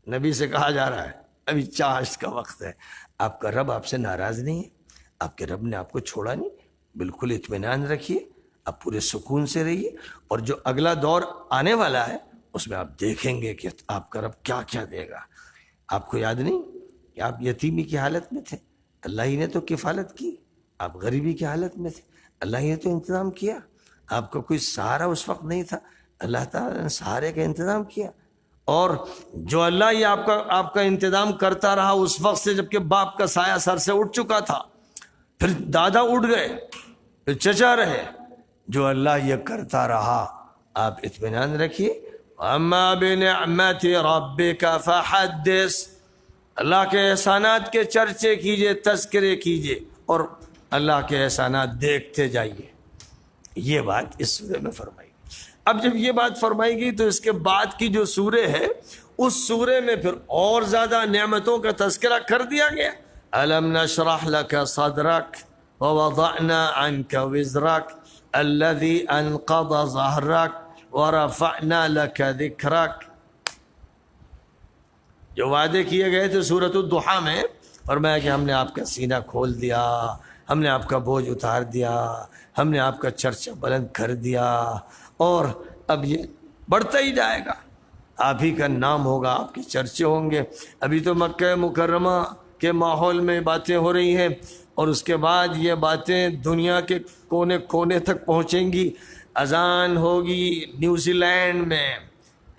نبی سے کہا جا رہا ہے ابھی چاشت کا وقت ہے. آپ کا رب آپ سے ناراض نہیں ہے, آپ کے رب نے آپ کو چھوڑا نہیں. بالکل اطمینان رکھیے, آپ پورے سکون سے رہیے, اور جو اگلا دور آنے والا ہے اس میں آپ دیکھیں گے کہ آپ کا رب کیا کیا دے گا. آپ کو یاد نہیں کہ آپ یتیمی کی حالت میں تھے, اللہ ہی نے تو کفالت کی. آپ غریبی کی حالت میں تھے, اللہ ہی نے تو انتظام کیا. آپ کو کوئی سہارا اس وقت نہیں تھا, اللہ تعالیٰ نے سہارے کا انتظام کیا. اور جو اللہ یہ آپ کا انتظام کرتا رہا اس وقت سے جب کہ باپ کا سایہ سر سے اٹھ چکا تھا, پھر دادا اٹھ گئے, پھر چچا رہے, جو اللہ یہ کرتا رہا, آپ اطمینان رکھیے. اما بنعمت ربک فحدث, اللہ کے احسانات کے چرچے کیجئے، تذکرے کیجئے اور اللہ کے احسانات دیکھتے جائیے. یہ بات اس سورے میں فرمائی گئی. اب جب یہ بات فرمائی گئی تو اس کے بعد کی جو سورے ہے اس سورے میں پھر اور زیادہ نعمتوں کا تذکرہ کر دیا گیا. الم نشرح لك صدرك ووضعنا عنك وزرك الذي انقض ظهرك ورفعنا لك ذكرك. جو وعدے کیے گئے تھے سورۃ الضحیٰ میں، فرمایا کہ ہم نے آپ کا سینہ کھول دیا، ہم نے آپ کا بوجھ اتار دیا، ہم نے آپ کا چرچا بلند کر دیا، اور اب یہ بڑھتا ہی جائے گا. آپ ہی کا نام ہوگا، آپ کے چرچے ہوں گے. ابھی تو مکہ مکرمہ کے ماحول میں باتیں ہو رہی ہیں، اور اس کے بعد یہ باتیں دنیا کے کونے کونے تک پہنچیں گی. اذان ہوگی نیوزی لینڈ میں،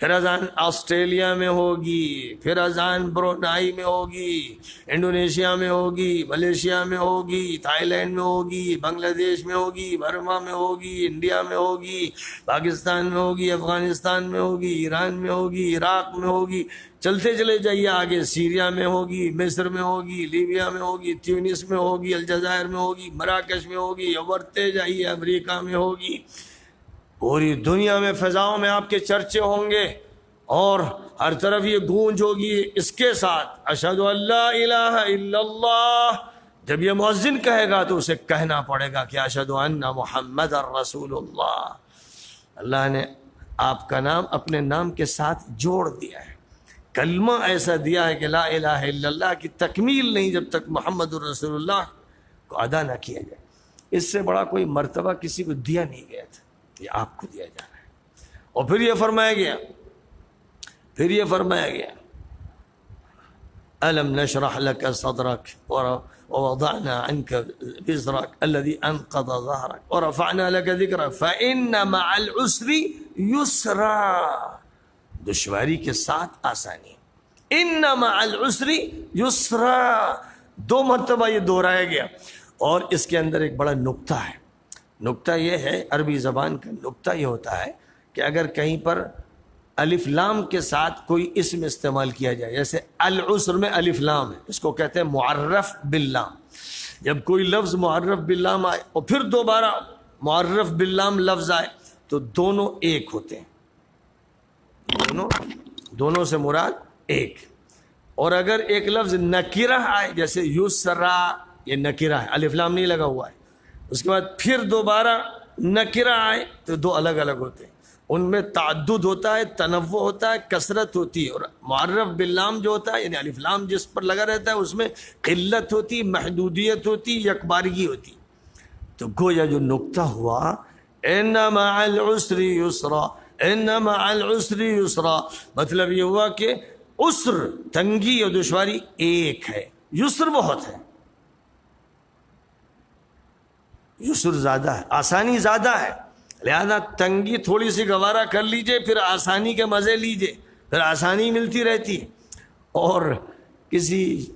پھر اذان آسٹریلیا میں ہوگی، پھر اذان برونائی میں ہوگی، انڈونیشیا میں ہوگی، ملیشیا میں ہوگی، تھائی لینڈ میں ہوگی، بنگلہ دیش میں ہوگی، برما میں ہوگی، انڈیا میں ہوگی، پاکستان میں ہوگی، افغانستان میں ہوگی، ایران میں ہوگی، عراق میں ہوگی. چلتے چلے جائیے آگے، سیریا میں ہوگی، مصر میں ہوگی، لیبیا میں ہوگی، تیونس میں ہوگی، الجزائر میں ہوگی، مراکش میں ہوگی، بڑھتے جائیے امریکہ میں ہوگی. پوری دنیا میں فضاؤں میں آپ کے چرچے ہوں گے، اور ہر طرف یہ گونج ہوگی اس کے ساتھ اشہد ان لا الہ الا اللہ. جب یہ مؤذن کہے گا تو اسے کہنا پڑے گا کہ اشہد ان محمد رسول اللہ. اللہ نے آپ کا نام اپنے نام کے ساتھ جوڑ دیا ہے، کلمہ ایسا دیا ہے کہ لا الہ الا اللہ کی تکمیل نہیں جب تک محمد الرسول اللہ کو ادا نہ کیا جائے. اس سے بڑا کوئی مرتبہ کسی کو دیا نہیں گیا تھا، یہ آپ کو دیا جا رہا ہے. اور پھر یہ فرمایا گیا الم نشرح لك صدرك ووضعنا عنك وزرك الذي انقض ظهرك ورفعنا لك ذكرك فان مع العسر يسرا. دشواری کے ساتھ آسانی. ان مع العسر یسرا، 2 مرتبہ یہ دہرایا گیا. اور اس کے اندر ایک بڑا نکتہ ہے. نکتہ یہ ہے، عربی زبان کا نکتہ یہ ہوتا ہے کہ اگر کہیں پر الف لام کے ساتھ کوئی اسم استعمال کیا جائے، جیسے العسر میں الف لام ہے، اس کو کہتے ہیں معرف باللام. جب کوئی لفظ معرف باللام آئے اور پھر دوبارہ معرف باللام لفظ آئے تو دونوں ایک ہوتے ہیں، دونوں سے مراد ایک. اور اگر ایک لفظ نکرہ آئے، جیسے یسرا، یہ نکرہ ہے، الف لام نہیں لگا ہوا ہے، اس کے بعد پھر دوبارہ نکرہ آئے تو 2 الگ الگ ہوتے ہیں. ان میں تعدد ہوتا ہے، تنوع ہوتا ہے، کثرت ہوتی ہے. اور معرف باللام جو ہوتا ہے، یعنی الف لام جس پر لگا رہتا ہے، اس میں قلت ہوتی، محدودیت ہوتی، یکبارگی ہوتی. تو گویا جو نکتہ ہوا ان مع العسر یسرا، ان مع العسر یسرا، مطلب یہ ہوا کہ عسر، تنگی اور دشواری ایک ہے، یسر بہت ہے. یسر زیادہ ہے، آسانی زیادہ ہے. لہذا تنگی تھوڑی سی گوارا کر لیجئے، پھر آسانی کے مزے لیجئے، پھر آسانی ملتی رہتی ہے. اور کسی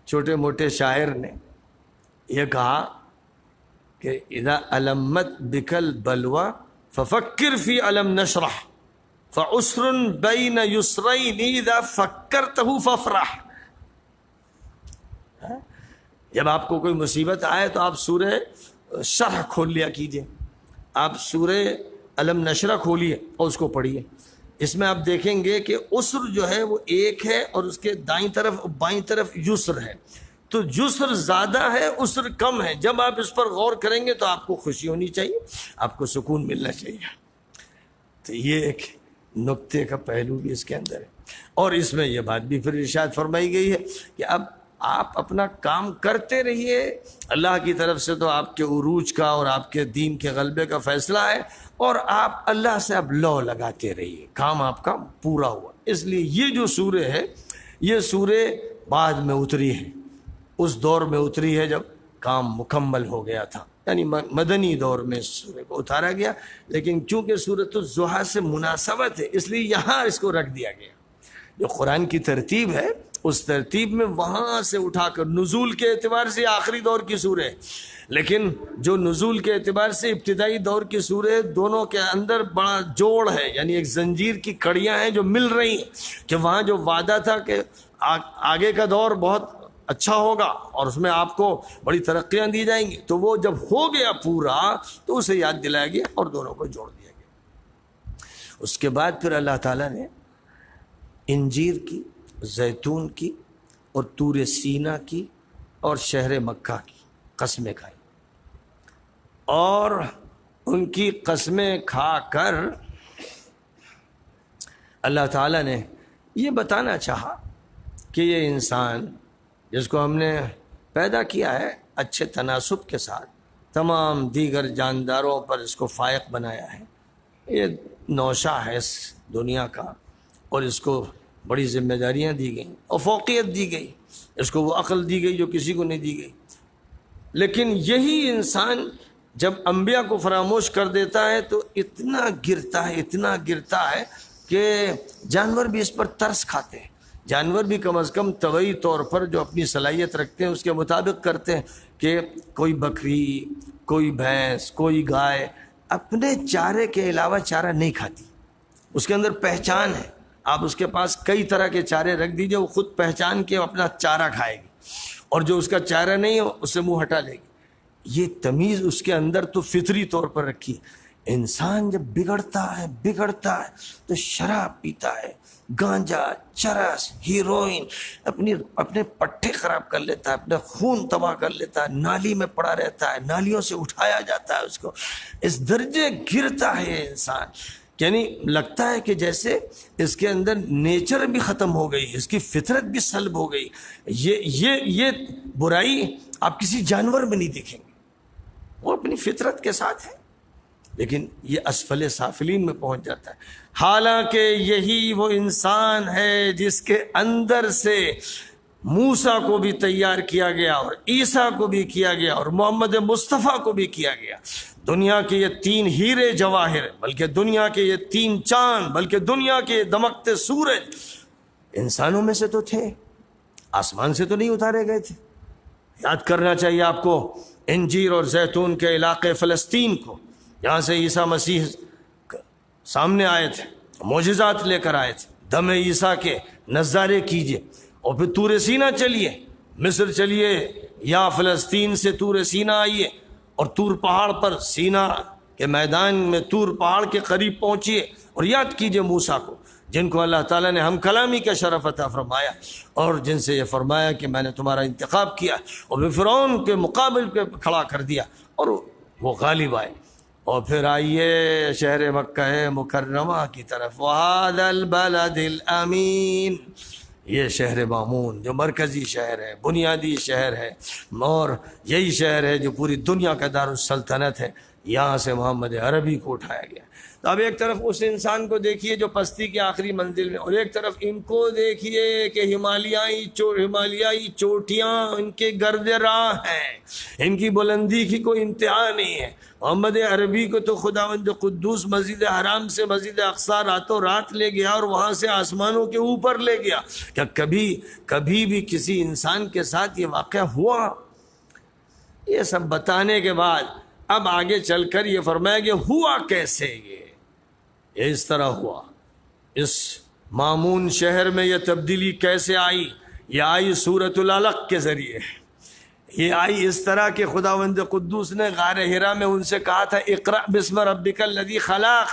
چھوٹے موٹے شاعر نے یہ کہا کہ اذا علمت بک البلوى ففکر فی علم نشرح فعسر بین یسرین اذا فکرته فافرح. جب آپ کو کوئی مصیبت آئے تو آپ سورہ شرح کھول لیا کیجئے، آپ سورہ علم نشرح کھولیے اور اس کو پڑھیے. اس میں آپ دیکھیں گے کہ عسر جو ہے وہ ایک ہے، اور اس کے دائیں طرف بائیں طرف یسر ہے. تو یسر زیادہ ہے، عسر کم ہے. جب آپ اس پر غور کریں گے تو آپ کو خوشی ہونی چاہیے، آپ کو سکون ملنا چاہیے. تو یہ ایک نکتے کا پہلو بھی اس کے اندر ہے. اور اس میں یہ بات بھی پھر ارشاد فرمائی گئی ہے کہ اب آپ اپنا کام کرتے رہیے. اللہ کی طرف سے تو آپ کے عروج کا اور آپ کے دین کے غلبے کا فیصلہ ہے، اور آپ اللہ سے اب لو لگاتے رہیے، کام آپ کا پورا ہوا. اس لیے یہ جو سورہ ہے، یہ سورہ بعد میں اتری ہے، اس دور میں اتری ہے جب کام مکمل ہو گیا تھا، یعنی مدنی دور میں اس سورہ کو اتارا گیا. لیکن چونکہ سورۃ الضحیٰ سے مناسبت ہے، اس لیے یہاں اس کو رکھ دیا گیا. جو قرآن کی ترتیب ہے اس ترتیب میں وہاں سے اٹھا کر نزول کے اعتبار سے آخری دور کی سورہ ہے، لیکن جو نزول کے اعتبار سے ابتدائی دور کی سورہ، دونوں کے اندر بڑا جوڑ ہے، یعنی ایک زنجیر کی کڑیاں ہیں جو مل رہی ہیں، کہ وہاں جو وعدہ تھا کہ آگے کا دور بہت اچھا ہوگا اور اس میں آپ کو بڑی ترقیاں دی جائیں گی، تو وہ جب ہو گیا پورا تو اسے یاد دلایا گیا اور دونوں کو جوڑ دیا گیا۔ اس کے بعد پھر اللہ تعالیٰ نے انجیر کی، زیتون کی اور طور سینا کی اور شہر مکہ کی قسمیں کھائی، اور ان کی قسمیں کھا کر اللہ تعالیٰ نے یہ بتانا چاہا کہ یہ انسان جس کو ہم نے پیدا کیا ہے اچھے تناسب کے ساتھ، تمام دیگر جانداروں پر اس کو فائق بنایا ہے، یہ نوشہ ہے اس دنیا کا، اور اس کو بڑی ذمہ داریاں دی گئیں اور فوقیت دی گئی، اس کو وہ عقل دی گئی جو کسی کو نہیں دی گئی۔ لیکن یہی انسان جب انبیاء کو فراموش کر دیتا ہے تو اتنا گرتا ہے کہ جانور بھی اس پر ترس کھاتے ہیں۔ جانور بھی کم از کم طبعی طور پر جو اپنی صلاحیت رکھتے ہیں اس کے مطابق کرتے ہیں، کہ کوئی بکری، کوئی بھینس، کوئی گائے اپنے چارے کے علاوہ چارہ نہیں کھاتی، اس کے اندر پہچان ہے۔ آپ اس کے پاس کئی طرح کے چارے رکھ دیجئے، وہ خود پہچان کے اپنا چارہ کھائے گی، اور جو اس کا چارہ نہیں ہے اس سے منہ ہٹا لے گی۔ یہ تمیز اس کے اندر تو فطری طور پر رکھی۔ انسان جب بگڑتا ہے تو شراب پیتا ہے، گانجا، چرس، ہیروئن، اپنے پٹھے خراب کر لیتا ہے، اپنے خون تباہ کر لیتا ہے، نالی میں پڑا رہتا ہے، نالیوں سے اٹھایا جاتا ہے اس کو، اس درجے گرتا ہے یہ انسان، یعنی لگتا ہے کہ جیسے اس کے اندر نیچر بھی ختم ہو گئی، اس کی فطرت بھی سلب ہو گئی۔ یہ برائی آپ کسی جانور میں نہیں دیکھیں گے، وہ اپنی فطرت کے ساتھ ہے، لیکن یہ اسفل سافلین میں پہنچ جاتا ہے۔ حالانکہ یہی وہ انسان ہے جس کے اندر سے موسیٰ کو بھی تیار کیا گیا اور عیسیٰ کو بھی کیا گیا اور محمد مصطفیٰ کو بھی کیا گیا۔ دنیا کے یہ 3 ہیرے جواہر، بلکہ دنیا کے یہ 3 چاند، بلکہ دنیا کے یہ دمکتے سورج انسانوں میں سے تو تھے، آسمان سے تو نہیں اتارے گئے تھے۔ یاد کرنا چاہیے آپ کو انجیر اور زیتون کے علاقے فلسطین کو، یہاں سے عیسیٰ مسیح سامنے آئے تھے، معجزات لے کر آئے تھے۔ دم عیسیٰ کے نظارے کیجئے، اور پھر طور سینا چلیے، مصر چلیے، یا فلسطین سے طور سینا آئیے، اور طور پہاڑ پر سینا کے میدان میں طور پہاڑ کے قریب پہنچیے، اور یاد کیجئے موسیٰ کو، جن کو اللہ تعالیٰ نے ہم کلامی کا شرف عطا فرمایا، اور جن سے یہ فرمایا کہ میں نے تمہارا انتخاب کیا، اور پھر فرعون کے مقابل پہ کھڑا کر دیا اور وہ غالب آئے۔ اور پھر آئیے شہر مکہ مکرمہ کی طرف، وَهَذَا الْبَلَدِ الْأَمِينَ، یہ شہر مامون جو مرکزی شہر ہے، بنیادی شہر ہے، اور یہی شہر ہے جو پوری دنیا کا دارالسلطنت ہے، یہاں سے محمد عربی کو اٹھایا گیا۔ تو اب ایک طرف اس انسان کو دیکھیے جو پستی کی آخری منزل میں، اور ایک طرف ان کو دیکھیے کہ ہمالیائی چوٹیاں ان کے گرد راہ ہیں، ان کی بلندی کی کوئی انتہا نہیں ہے۔ محمد عربی کو تو خداوند قدوس مسجد حرام سے مسجد اقصی راتوں رات لے گیا اور وہاں سے آسمانوں کے اوپر لے گیا۔ کیا کبھی بھی کسی انسان کے ساتھ یہ واقعہ ہوا؟ یہ سب بتانے کے بعد اب آگے چل کر یہ فرمایا کہ ہوا کیسے، یہ اس طرح ہوا، اس مامون شہر میں یہ تبدیلی کیسے آئی؟ یہ آئی سورۃ العلق کے ذریعے، یہ آئی اس طرح کہ خداوند قدوس نے غار حرا میں ان سے کہا تھا اقرأ بسم ربک الذی خلق،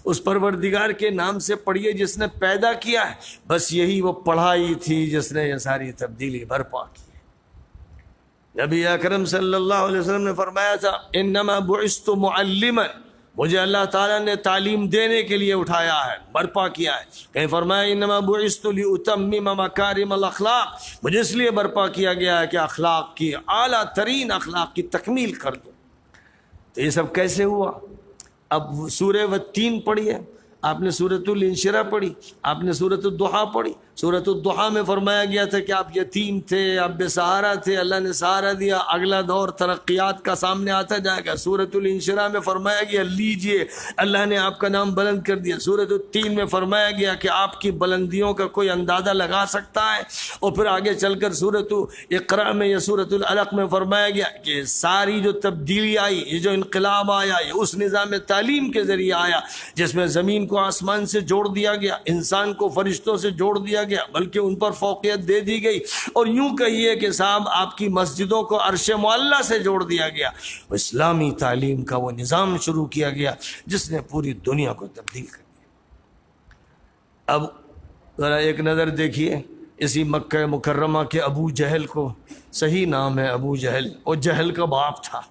اس پروردگار کے نام سے پڑھیے جس نے پیدا کیا ہے۔ بس یہی وہ پڑھائی تھی جس نے یہ ساری تبدیلی برپا کی۔ نبی اکرم صلی اللہ علیہ وسلم نے فرمایا تھا انما بعثت معلما، مجھے اللہ تعالیٰ نے تعلیم دینے کے لیے اٹھایا ہے، برپا کیا ہے۔ کہیں فرمایا انما بعثت لاتمم مکارم الاخلاق، مجھے اس لیے برپا کیا گیا ہے کہ اخلاق کی اعلیٰ ترین اخلاق کی تکمیل کر دوں۔ تو یہ سب کیسے ہوا؟ اب سورہ والتین پڑھی ہے آپ نے، سورۃ الانشراح پڑھی آپ نے، سورۃ الضحیٰ پڑھی، سورۃ الضحیٰ میں فرمایا گیا تھا کہ آپ یتیم تھے، آپ بے سہارا تھے، اللہ نے سہارا دیا، اگلا دور ترقیات کا سامنے آتا جائے گا۔ سورۃ الانشراح میں فرمایا گیا لیجئے، اللہ نے آپ کا نام بلند کر دیا۔ سورۃ التین میں فرمایا گیا کہ آپ کی بلندیوں کا کوئی اندازہ لگا سکتا ہے، اور پھر آگے چل کر سورۃ اقرا میں یا سورۃ العلق میں فرمایا گیا کہ ساری جو تبدیلی آئی، یہ جو انقلاب آیا، یہ اس نظام تعلیم کے ذریعے آیا جس میں زمین کو آسمان سے جوڑ دیا گیا، انسان کو فرشتوں سے جوڑ دیا گیا، بلکہ ان پر فوقیت دے دی گئی، اور یوں کہیے کہ صاحب آپ کی مسجدوں کو عرش معلیٰ سے جوڑ دیا گیا۔ اسلامی تعلیم کا وہ نظام شروع کیا گیا جس نے پوری دنیا کو تبدیل کر دیا۔ اب ذرا ایک نظر دیکھیے اسی مکہ مکرمہ کے ابو جہل کو، صحیح نام ہے ابو جہل، اور جہل کا باپ تھا،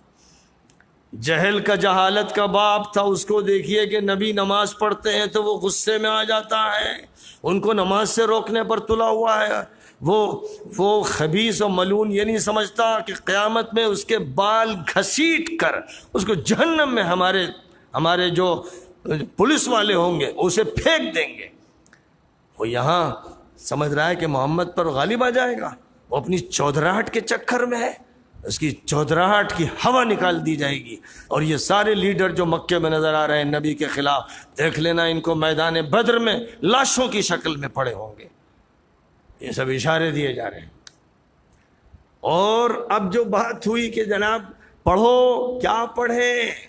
جہل کا جہالت کا باپ تھا۔ اس کو دیکھیے کہ نبی نماز پڑھتے ہیں تو وہ غصے میں آ جاتا ہے، ان کو نماز سے روکنے پر تلا ہوا ہے۔ وہ خبیث و ملعون یہ نہیں سمجھتا کہ قیامت میں اس کے بال گھسیٹ کر اس کو جہنم میں ہمارے جو پولیس والے ہوں گے اسے پھینک دیں گے۔ وہ یہاں سمجھ رہا ہے کہ محمد پر غالب آ جائے گا، وہ اپنی چودراہٹ کے چکر میں ہے، اس کی چودراہٹ کی ہوا نکال دی جائے گی۔ اور یہ سارے لیڈر جو مکے میں نظر آ رہے ہیں نبی کے خلاف، دیکھ لینا ان کو میدان بدر میں لاشوں کی شکل میں پڑے ہوں گے۔ یہ سب اشارے دیے جا رہے ہیں۔ اور اب جو بات ہوئی کہ جناب پڑھو، کیا پڑھیں؟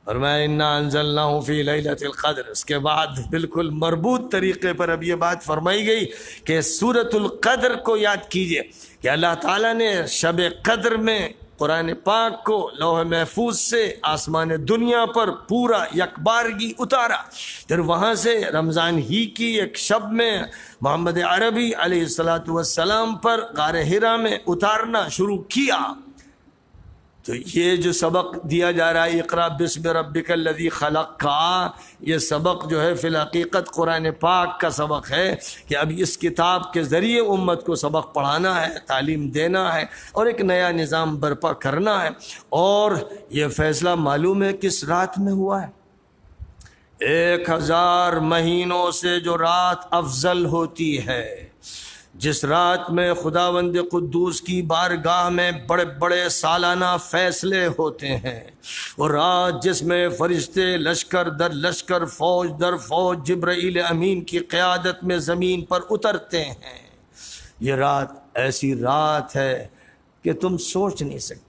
فرمایا انا انزلناہ فی لیلۃ القدر۔ اس کے بعد بالکل مربوط طریقے پر اب یہ بات فرمائی گئی کہ سورۃ القدر کو یاد کیجئے کہ اللہ تعالیٰ نے شب قدر میں قرآن پاک کو لوح محفوظ سے آسمان دنیا پر پورا یکبارگی اتارا، پھر وہاں سے رمضان ہی کی ایک شب میں محمد عربی علیہ السلام پر غار حرا میں اتارنا شروع کیا۔ تو یہ جو سبق دیا جا رہا ہے اقرأ بسم ربک الذی خلق کا، یہ سبق جو ہے فی الحقیقت قرآن پاک کا سبق ہے کہ اب اس کتاب کے ذریعے امت کو سبق پڑھانا ہے، تعلیم دینا ہے، اور ایک نیا نظام برپا کرنا ہے۔ اور یہ فیصلہ معلوم ہے کس رات میں ہوا ہے؟ 1000 مہینوں سے جو رات افضل ہوتی ہے، جس رات میں خداوند قدوس کی بارگاہ میں بڑے بڑے سالانہ فیصلے ہوتے ہیں، اور رات جس میں فرشتے لشکر در لشکر فوج در فوج جبرائیل امین کی قیادت میں زمین پر اترتے ہیں، یہ رات ایسی رات ہے کہ تم سوچ نہیں سکتے۔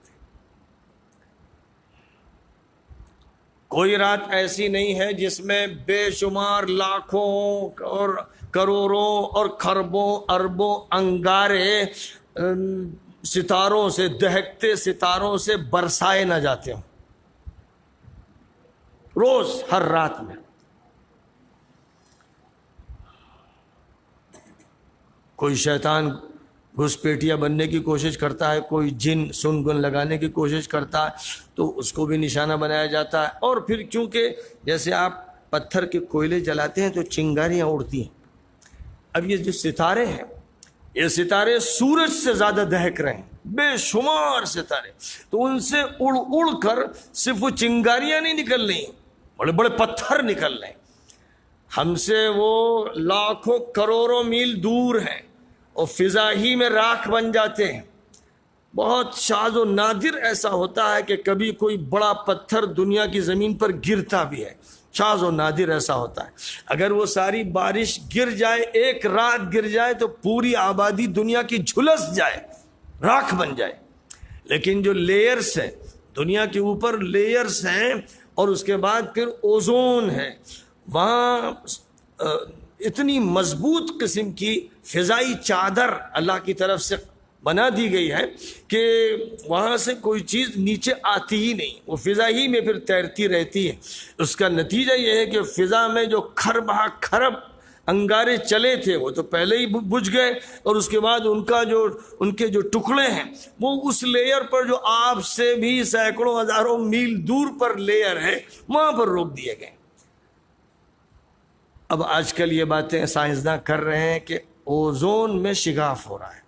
کوئی رات ایسی نہیں ہے جس میں بے شمار لاکھوں اور کروڑوں اور کھربوں اربوں انگارے ستاروں سے، دہکتے ستاروں سے برسائے نہ جاتے ہوں، روز ہر رات میں۔ کوئی شیطان گھسپیٹیا بننے کی کوشش کرتا ہے، کوئی جن سنگن لگانے کی کوشش کرتا ہے تو اس کو بھی نشانہ بنایا جاتا ہے۔ اور پھر چونکہ جیسے آپ پتھر کے کوئلے جلاتے ہیں تو چنگاریاں اڑتی ہیں، اب یہ جو ستارے ہیں، یہ ستارے سورج سے زیادہ دہک رہے ہیں، بے شمار ستارے، تو ان سے اڑ اڑ کر صرف وہ چنگاریاں نہیں نکل رہی، بڑے بڑے پتھر نکل رہے ہیں، ہم سے وہ لاکھوں کروڑوں میل دور ہیں، اور فضا ہی میں راکھ بن جاتے ہیں۔ بہت شاذ و نادر ایسا ہوتا ہے کہ کبھی کوئی بڑا پتھر دنیا کی زمین پر گرتا بھی ہے، شاذ و نادر ایسا ہوتا ہے۔ اگر وہ ساری بارش گر جائے، ایک رات گر جائے تو پوری آبادی دنیا کی جھلس جائے، راکھ بن جائے۔ لیکن جو لیئرز ہیں، دنیا کے اوپر لیئرز ہیں، اور اس کے بعد پھر اوزون ہے، وہاں اتنی مضبوط قسم کی فضائی چادر اللہ کی طرف سے بنا دی گئی ہے کہ وہاں سے کوئی چیز نیچے آتی ہی نہیں، وہ فضا ہی میں پھر تیرتی رہتی ہے۔ اس کا نتیجہ یہ ہے کہ فضا میں جو کھرب کھرب انگارے چلے تھے وہ تو پہلے ہی بجھ گئے، اور اس کے بعد ان کے جو ٹکڑے ہیں وہ اس لیئر پر جو آپ سے بھی سینکڑوں ہزاروں میل دور پر لیئر ہے وہاں پر روک دیے گئے۔ اب آج کل یہ باتیں سائنسداں کر رہے ہیں کہ اوزون میں شگاف ہو رہا ہے۔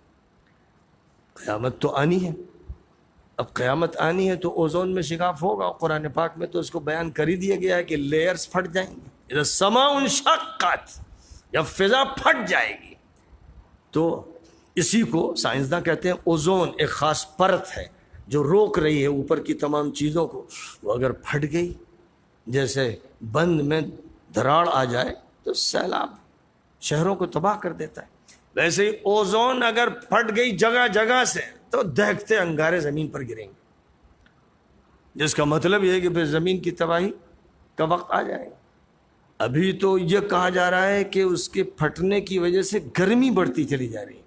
قیامت تو آنی ہے، اب قیامت آنی ہے تو اوزون میں شگاف ہوگا، قرآن پاک میں تو اس کو بیان کر ہی دیا گیا ہے کہ لیئرز پھٹ جائیں گے، اذا السماء انشقت، جب فضا پھٹ جائے گی تو اسی کو سائنسداں کہتے ہیں اوزون، ایک خاص پرت ہے جو روک رہی ہے اوپر کی تمام چیزوں کو. وہ اگر پھٹ گئی، جیسے بند میں دراڑ آ جائے تو سیلاب شہروں کو تباہ کر دیتا ہے، ویسے ہی اوزون اگر پھٹ گئی جگہ جگہ سے تو دہکتے انگارے زمین پر گریں گے، جس کا مطلب یہ ہے کہ پھر زمین کی تباہی کا وقت آ جائے گا. ابھی تو یہ کہا جا رہا ہے کہ اس کے پھٹنے کی وجہ سے گرمی بڑھتی چلی جا رہی ہے.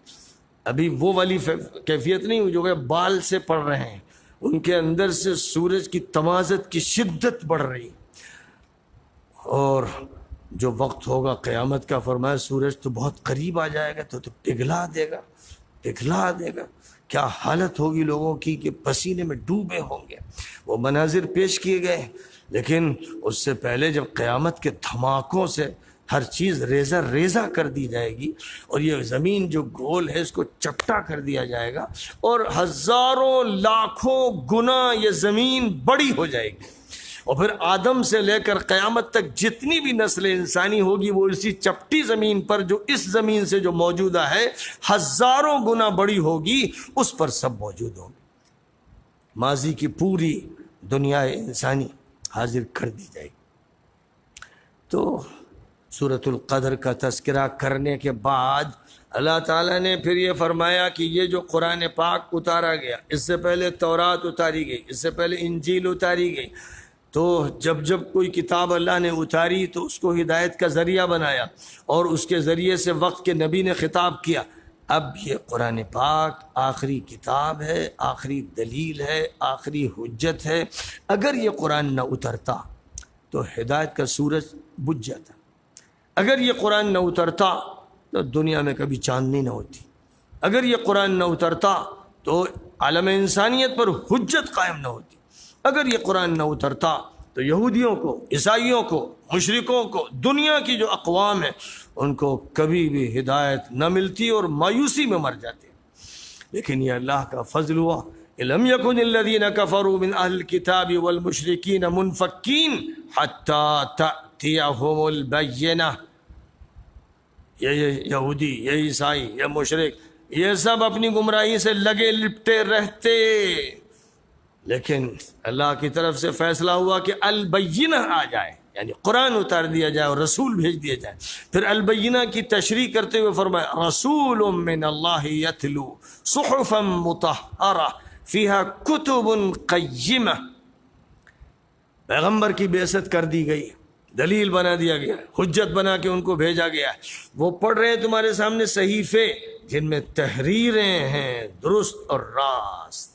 ابھی وہ والی کیفیت نہیں ہوئی جو کہ بال سے پڑ رہے ہیں، ان کے اندر سے سورج کی تمازت کی شدت بڑھ رہی. اور جو وقت ہوگا قیامت کا، فرمایا سورج تو بہت قریب آ جائے گا تو پگھلا دے گا، پگھلا دے گا. کیا حالت ہوگی لوگوں کی کہ پسینے میں ڈوبے ہوں گے. وہ مناظر پیش کیے گئے، لیکن اس سے پہلے جب قیامت کے دھماکوں سے ہر چیز ریزہ ریزہ کر دی جائے گی اور یہ زمین جو گول ہے اس کو چپٹا کر دیا جائے گا اور ہزاروں لاکھوں گنا یہ زمین بڑی ہو جائے گی، اور پھر آدم سے لے کر قیامت تک جتنی بھی نسل انسانی ہوگی وہ اسی چپٹی زمین پر جو اس زمین سے جو موجودہ ہے ہزاروں گنا بڑی ہوگی، اس پر سب موجود ہوں گے. ماضی کی پوری دنیا انسانی حاضر کر دی جائے گی. تو سورۃ القدر کا تذکرہ کرنے کے بعد اللہ تعالیٰ نے پھر یہ فرمایا کہ یہ جو قرآن پاک اتارا گیا، اس سے پہلے تورات اتاری گئی، اس سے پہلے انجیل اتاری گئی، تو جب جب کوئی کتاب اللہ نے اتاری تو اس کو ہدایت کا ذریعہ بنایا اور اس کے ذریعے سے وقت کے نبی نے خطاب کیا. اب یہ قرآن پاک آخری کتاب ہے، آخری دلیل ہے، آخری حجت ہے. اگر یہ قرآن نہ اترتا تو ہدایت کا سورج بجھ جاتا. اگر یہ قرآن نہ اترتا تو دنیا میں کبھی چاندنی نہ ہوتی. اگر یہ قرآن نہ اترتا تو عالم انسانیت پر حجت قائم نہ ہوتی. اگر یہ قرآن نہ اترتا تو یہودیوں کو، عیسائیوں کو، مشرکوں کو، دنیا کی جو اقوام ہیں ان کو کبھی بھی ہدایت نہ ملتی اور مایوسی میں مر جاتے. لیکن یہ اللہ کا فضل ہوا. لم يكن الذين كفروا من اهل الكتاب والمشركين منفكين حتى تأتيهم البينة. یہ یہودی، یہ عیسائی، یہ مشرک، یہ سب اپنی گمراہی سے لگے لپٹے رہتے، لیکن اللہ کی طرف سے فیصلہ ہوا کہ البینہ آ جائے، یعنی قرآن اتار دیا جائے اور رسول بھیج دیا جائے. پھر البینہ کی تشریح کرتے ہوئے فرمایا رسول من اللہ یتلو صحفا مطہرہ فیہا کتب قیمہ. پیغمبر کی بعثت کر دی گئی، دلیل بنا دیا گیا، حجت بنا کے ان کو بھیجا گیا. وہ پڑھ رہے ہیں تمہارے سامنے صحیفے جن میں تحریریں ہیں درست اور راست.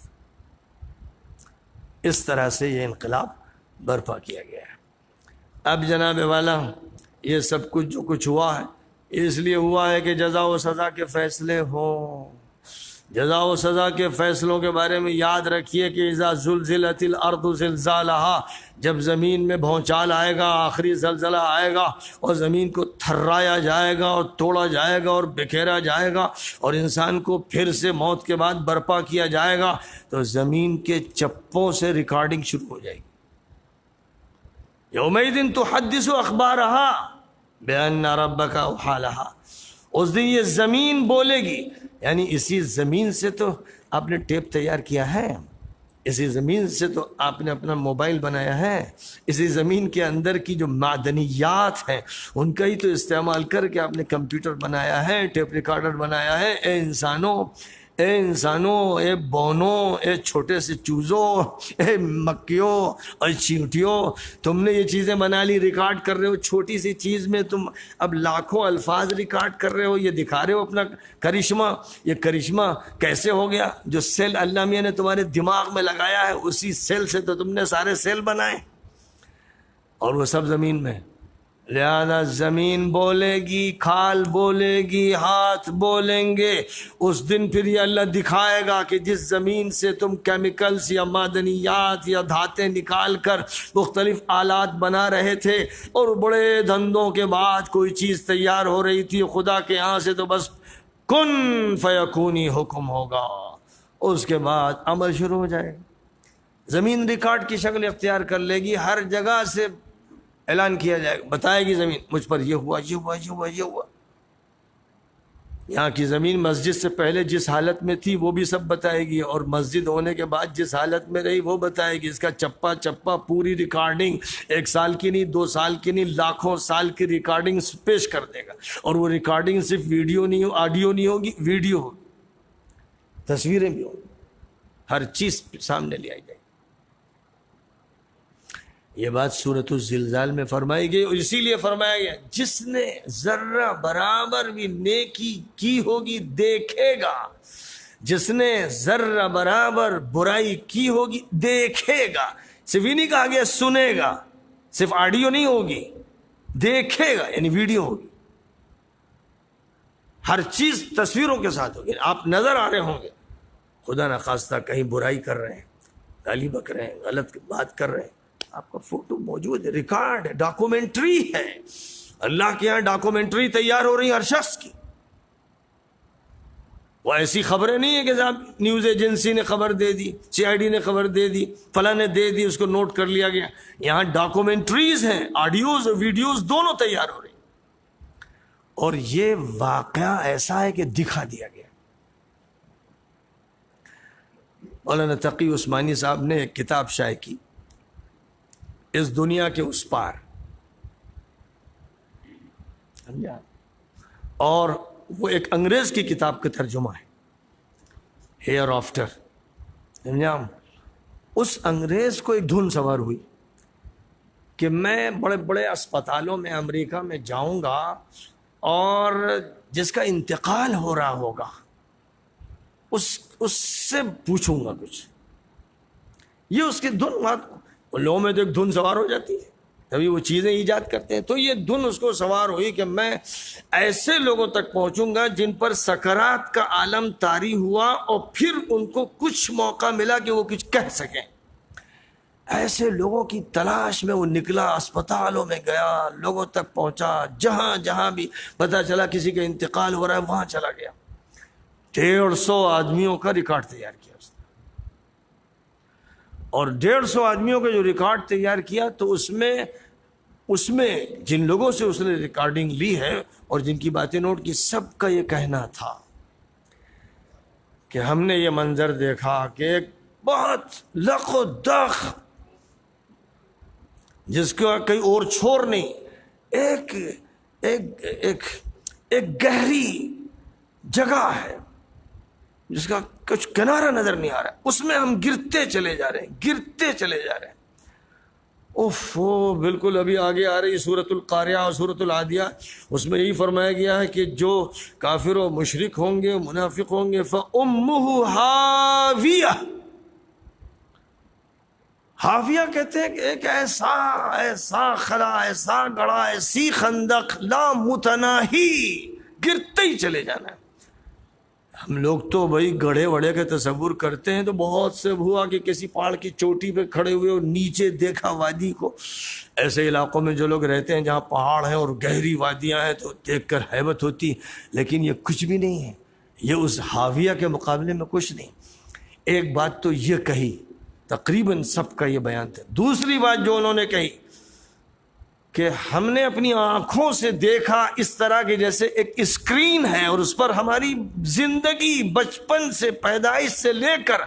اس طرح سے یہ انقلاب برپا کیا گیا ہے. اب جناب والا یہ سب کچھ جو کچھ ہوا ہے اس لیے ہوا ہے کہ جزا و سزا کے فیصلے ہوں. جزا و سزا کے فیصلوں کے بارے میں یاد رکھیے کہ اذا زلزلت الارض زلزالہا، جب زمین میں بھونچال آئے گا، آخری زلزلہ آئے گا اور زمین کو تھرایا جائے گا اور توڑا جائے گا اور بکھیرا جائے گا اور انسان کو پھر سے موت کے بعد برپا کیا جائے گا، تو زمین کے چپوں سے ریکارڈنگ شروع ہو جائے گی. یومئذ تحدث اخبارہا بان ربک اوحی لہا. اس دن یہ زمین بولے گی، یعنی اسی زمین سے تو آپ نے ٹیپ تیار کیا ہے، اسی زمین سے تو آپ نے اپنا موبائل بنایا ہے، اسی زمین کے اندر کی جو معدنیات ہیں ان کا ہی تو استعمال کر کے آپ نے کمپیوٹر بنایا ہے، ٹیپ ریکارڈر بنایا ہے. اے انسانوں، اے بونوں، اے چھوٹے سے چوزوں، اے مکیوں اور چیونٹیوں، تم نے یہ چیزیں بنا لی، ریکارڈ کر رہے ہو. چھوٹی سی چیز میں تم اب لاکھوں الفاظ ریکارڈ کر رہے ہو، یہ دکھا رہے ہو اپنا کرشمہ. یہ کرشمہ کیسے ہو گیا؟ جو سیل اللہ میاں نے تمہارے دماغ میں لگایا ہے اسی سیل سے تو تم نے سارے سیل بنائے، اور وہ سب زمین میں. لہذا زمین بولے گی، کھال بولے گی، ہاتھ بولیں گے. اس دن پھر یہ اللہ دکھائے گا کہ جس زمین سے تم کیمیکلز یا معدنیات یا دھاتیں نکال کر مختلف آلات بنا رہے تھے اور بڑے دھندوں کے بعد کوئی چیز تیار ہو رہی تھی خدا کے ہاں سے، تو بس کن فیکونی حکم ہوگا، اس کے بعد عمل شروع ہو جائے گا. زمین ریکارڈ کی شکل اختیار کر لے گی، ہر جگہ سے اعلان کیا جائے گا، بتائے گی زمین مجھ پر یہ ہوا، یہ ہوا، یہ ہوا، یہ ہوا. یہاں کی زمین مسجد سے پہلے جس حالت میں تھی وہ بھی سب بتائے گی، اور مسجد ہونے کے بعد جس حالت میں رہی وہ بتائے گی. اس کا چپا چپا پوری ریکارڈنگ 1 سال کی نہیں، 2 سال کی نہیں، لاکھوں سال کی ریکارڈنگ پیش کر دے گا. اور وہ ریکارڈنگ صرف ویڈیو نہیں ہو، آڈیو نہیں ہوگی، ویڈیو ہوگی، تصویریں بھی ہوں، ہر چیز سامنے لے آئی جائے گی. یہ بات سورۃ الزلزال میں فرمائی گئی، اور اسی لیے فرمایا گیا جس نے ذرہ برابر بھی نیکی کی ہوگی دیکھے گا، جس نے ذرہ برابر برائی کی ہوگی دیکھے گا. صرف ہی نہیں کہا گیا سنے گا، صرف آڈیو نہیں ہوگی، دیکھے گا یعنی ویڈیو ہوگی، ہر چیز تصویروں کے ساتھ ہوگی. آپ نظر آ رہے ہوں گے، خدا نخواستہ کہیں برائی کر رہے ہیں، گالی بک رہے ہیں، غلط بات کر رہے ہیں، آپ کا فوٹو موجود ہے، ریکارڈ ہے، ڈاکومنٹری ہے. اللہ کے یہاں ڈاکومنٹری تیار ہو رہی ہے ہر شخص کی. وہ ایسی خبریں نہیں ہیں کہ صاحب نیوز ایجنسی نے خبر دے دی، CID نے خبر دے دی، فلاں نے دے دی، اس کو نوٹ کر لیا گیا. یہاں ڈاکومنٹریز ہیں، آڈیوز اور ویڈیوز دونوں تیار ہو رہی ہیں. اور یہ واقعہ ایسا ہے کہ دکھا دیا گیا. مولانا تقی عثمانی صاحب نے ایک کتاب شائع کی، اس دنیا کے اس پار، سمجھا؟ اور وہ ایک انگریز کی کتاب کا ترجمہ ہے، ہیئر آفٹر. سمجھا؟ اس انگریز کو ایک دھن سوار ہوئی کہ میں بڑے بڑے اسپتالوں میں امریکہ میں جاؤں گا اور جس کا انتقال ہو رہا ہوگا اس سے پوچھوں گا کچھ. یہ اس کی دھن بات لوگوں میں تو ایک دھن سوار ہو جاتی ہے، تبھی وہ چیزیں ایجاد کرتے ہیں. تو یہ دھن اس کو سوار ہوئی کہ میں ایسے لوگوں تک پہنچوں گا جن پر سکرات کا عالم طاری ہوا اور پھر ان کو کچھ موقع ملا کہ وہ کچھ کہہ سکیں. ایسے لوگوں کی تلاش میں وہ نکلا، اسپتالوں میں گیا، لوگوں تک پہنچا، جہاں جہاں بھی پتہ چلا کسی کا انتقال ہو رہا ہے وہاں چلا گیا. 150 آدمیوں کا ریکارڈ تیار کیا اس نے. اور 150 آدمیوں کا جو ریکارڈ تیار کیا تو اس میں جن لوگوں سے اس نے ریکارڈنگ لی ہے اور جن کی باتیں نوٹ کی، سب کا یہ کہنا تھا کہ ہم نے یہ منظر دیکھا کہ ایک بہت لخ و دخ جس کا کوئی اور چھوڑ نہیں، ایک ایک ایک ایک گہری جگہ ہے جس کا کچھ کنارہ نظر نہیں آ رہا، اس میں ہم گرتے چلے جا رہے ہیں. اوفو، بالکل ابھی آگے آ رہی سورۃ القاریہ اور سورۃ العادیہ، اس میں یہی فرمایا گیا ہے کہ جو کافر و مشرک ہوں گے، منافق ہوں گے، فَأُمُّهُ ہاویہ. ہاویہ کہتے ہیں کہ ایک ایسا خلا، ایسا گڑھا، ایسی خندق لا متناہی، گرتے ہی چلے جانا ہے. ہم لوگ تو بھائی گڑھے وڑے کا تصور کرتے ہیں تو بہت سے ہوا کہ کسی پہاڑ کی چوٹی پہ کھڑے ہوئے اور نیچے دیکھا وادی کو. ایسے علاقوں میں جو لوگ رہتے ہیں جہاں پہاڑ ہیں اور گہری وادیاں ہیں تو دیکھ کر ہیبت ہوتی، لیکن یہ کچھ بھی نہیں ہے، یہ اس ہاویہ کے مقابلے میں کچھ نہیں. ایک بات تو یہ کہی، تقریباً سب کا یہ بیان تھا. دوسری بات جو انہوں نے کہی کہ ہم نے اپنی آنکھوں سے دیکھا اس طرح کی جیسے ایک اسکرین ہے اور اس پر ہماری زندگی بچپن سے، پیدائش سے لے کر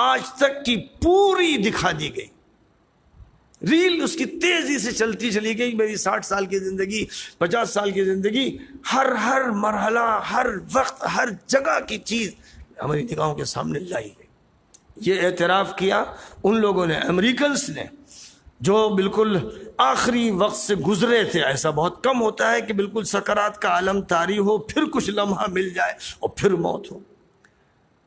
آج تک کی پوری دکھا دی گئی. ریل اس کی تیزی سے چلتی چلی گئی. میری 60 سال کی زندگی، 50 سال کی زندگی، ہر مرحلہ، ہر وقت، ہر جگہ کی چیز ہماری نگاہوں کے سامنے لائی گئی. یہ اعتراف کیا ان لوگوں نے، امریکنس نے، جو بالکل آخری وقت سے گزرے تھے. ایسا بہت کم ہوتا ہے کہ بالکل سکرات کا عالم طاری ہو، پھر کچھ لمحہ مل جائے اور پھر موت ہو.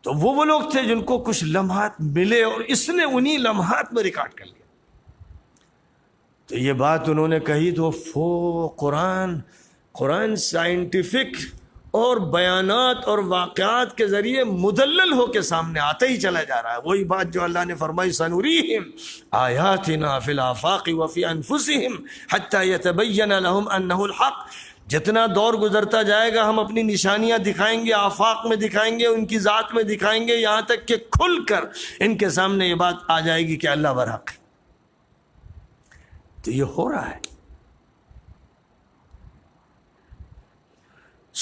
تو وہ لوگ تھے جن کو کچھ لمحات ملے اور اس نے انہی لمحات میں ریکارڈ کر لیا. تو یہ بات انہوں نے کہی تو قرآن سائنٹیفک اور بیانات اور واقعات کے ذریعے مدلل ہو کے سامنے آتا ہی چلا جا رہا ہے. وہی بات جو اللہ نے فرمائی، سنوریہم آیاتنا فی الآفاق وفی انفسہم حتی یتبین لہم انہ الحق. جتنا دور گزرتا جائے گا ہم اپنی نشانیاں دکھائیں گے، آفاق میں دکھائیں گے، ان کی ذات میں دکھائیں گے، یہاں تک کہ کھل کر ان کے سامنے یہ بات آ جائے گی کہ اللہ برحق ہے. تو یہ ہو رہا ہے.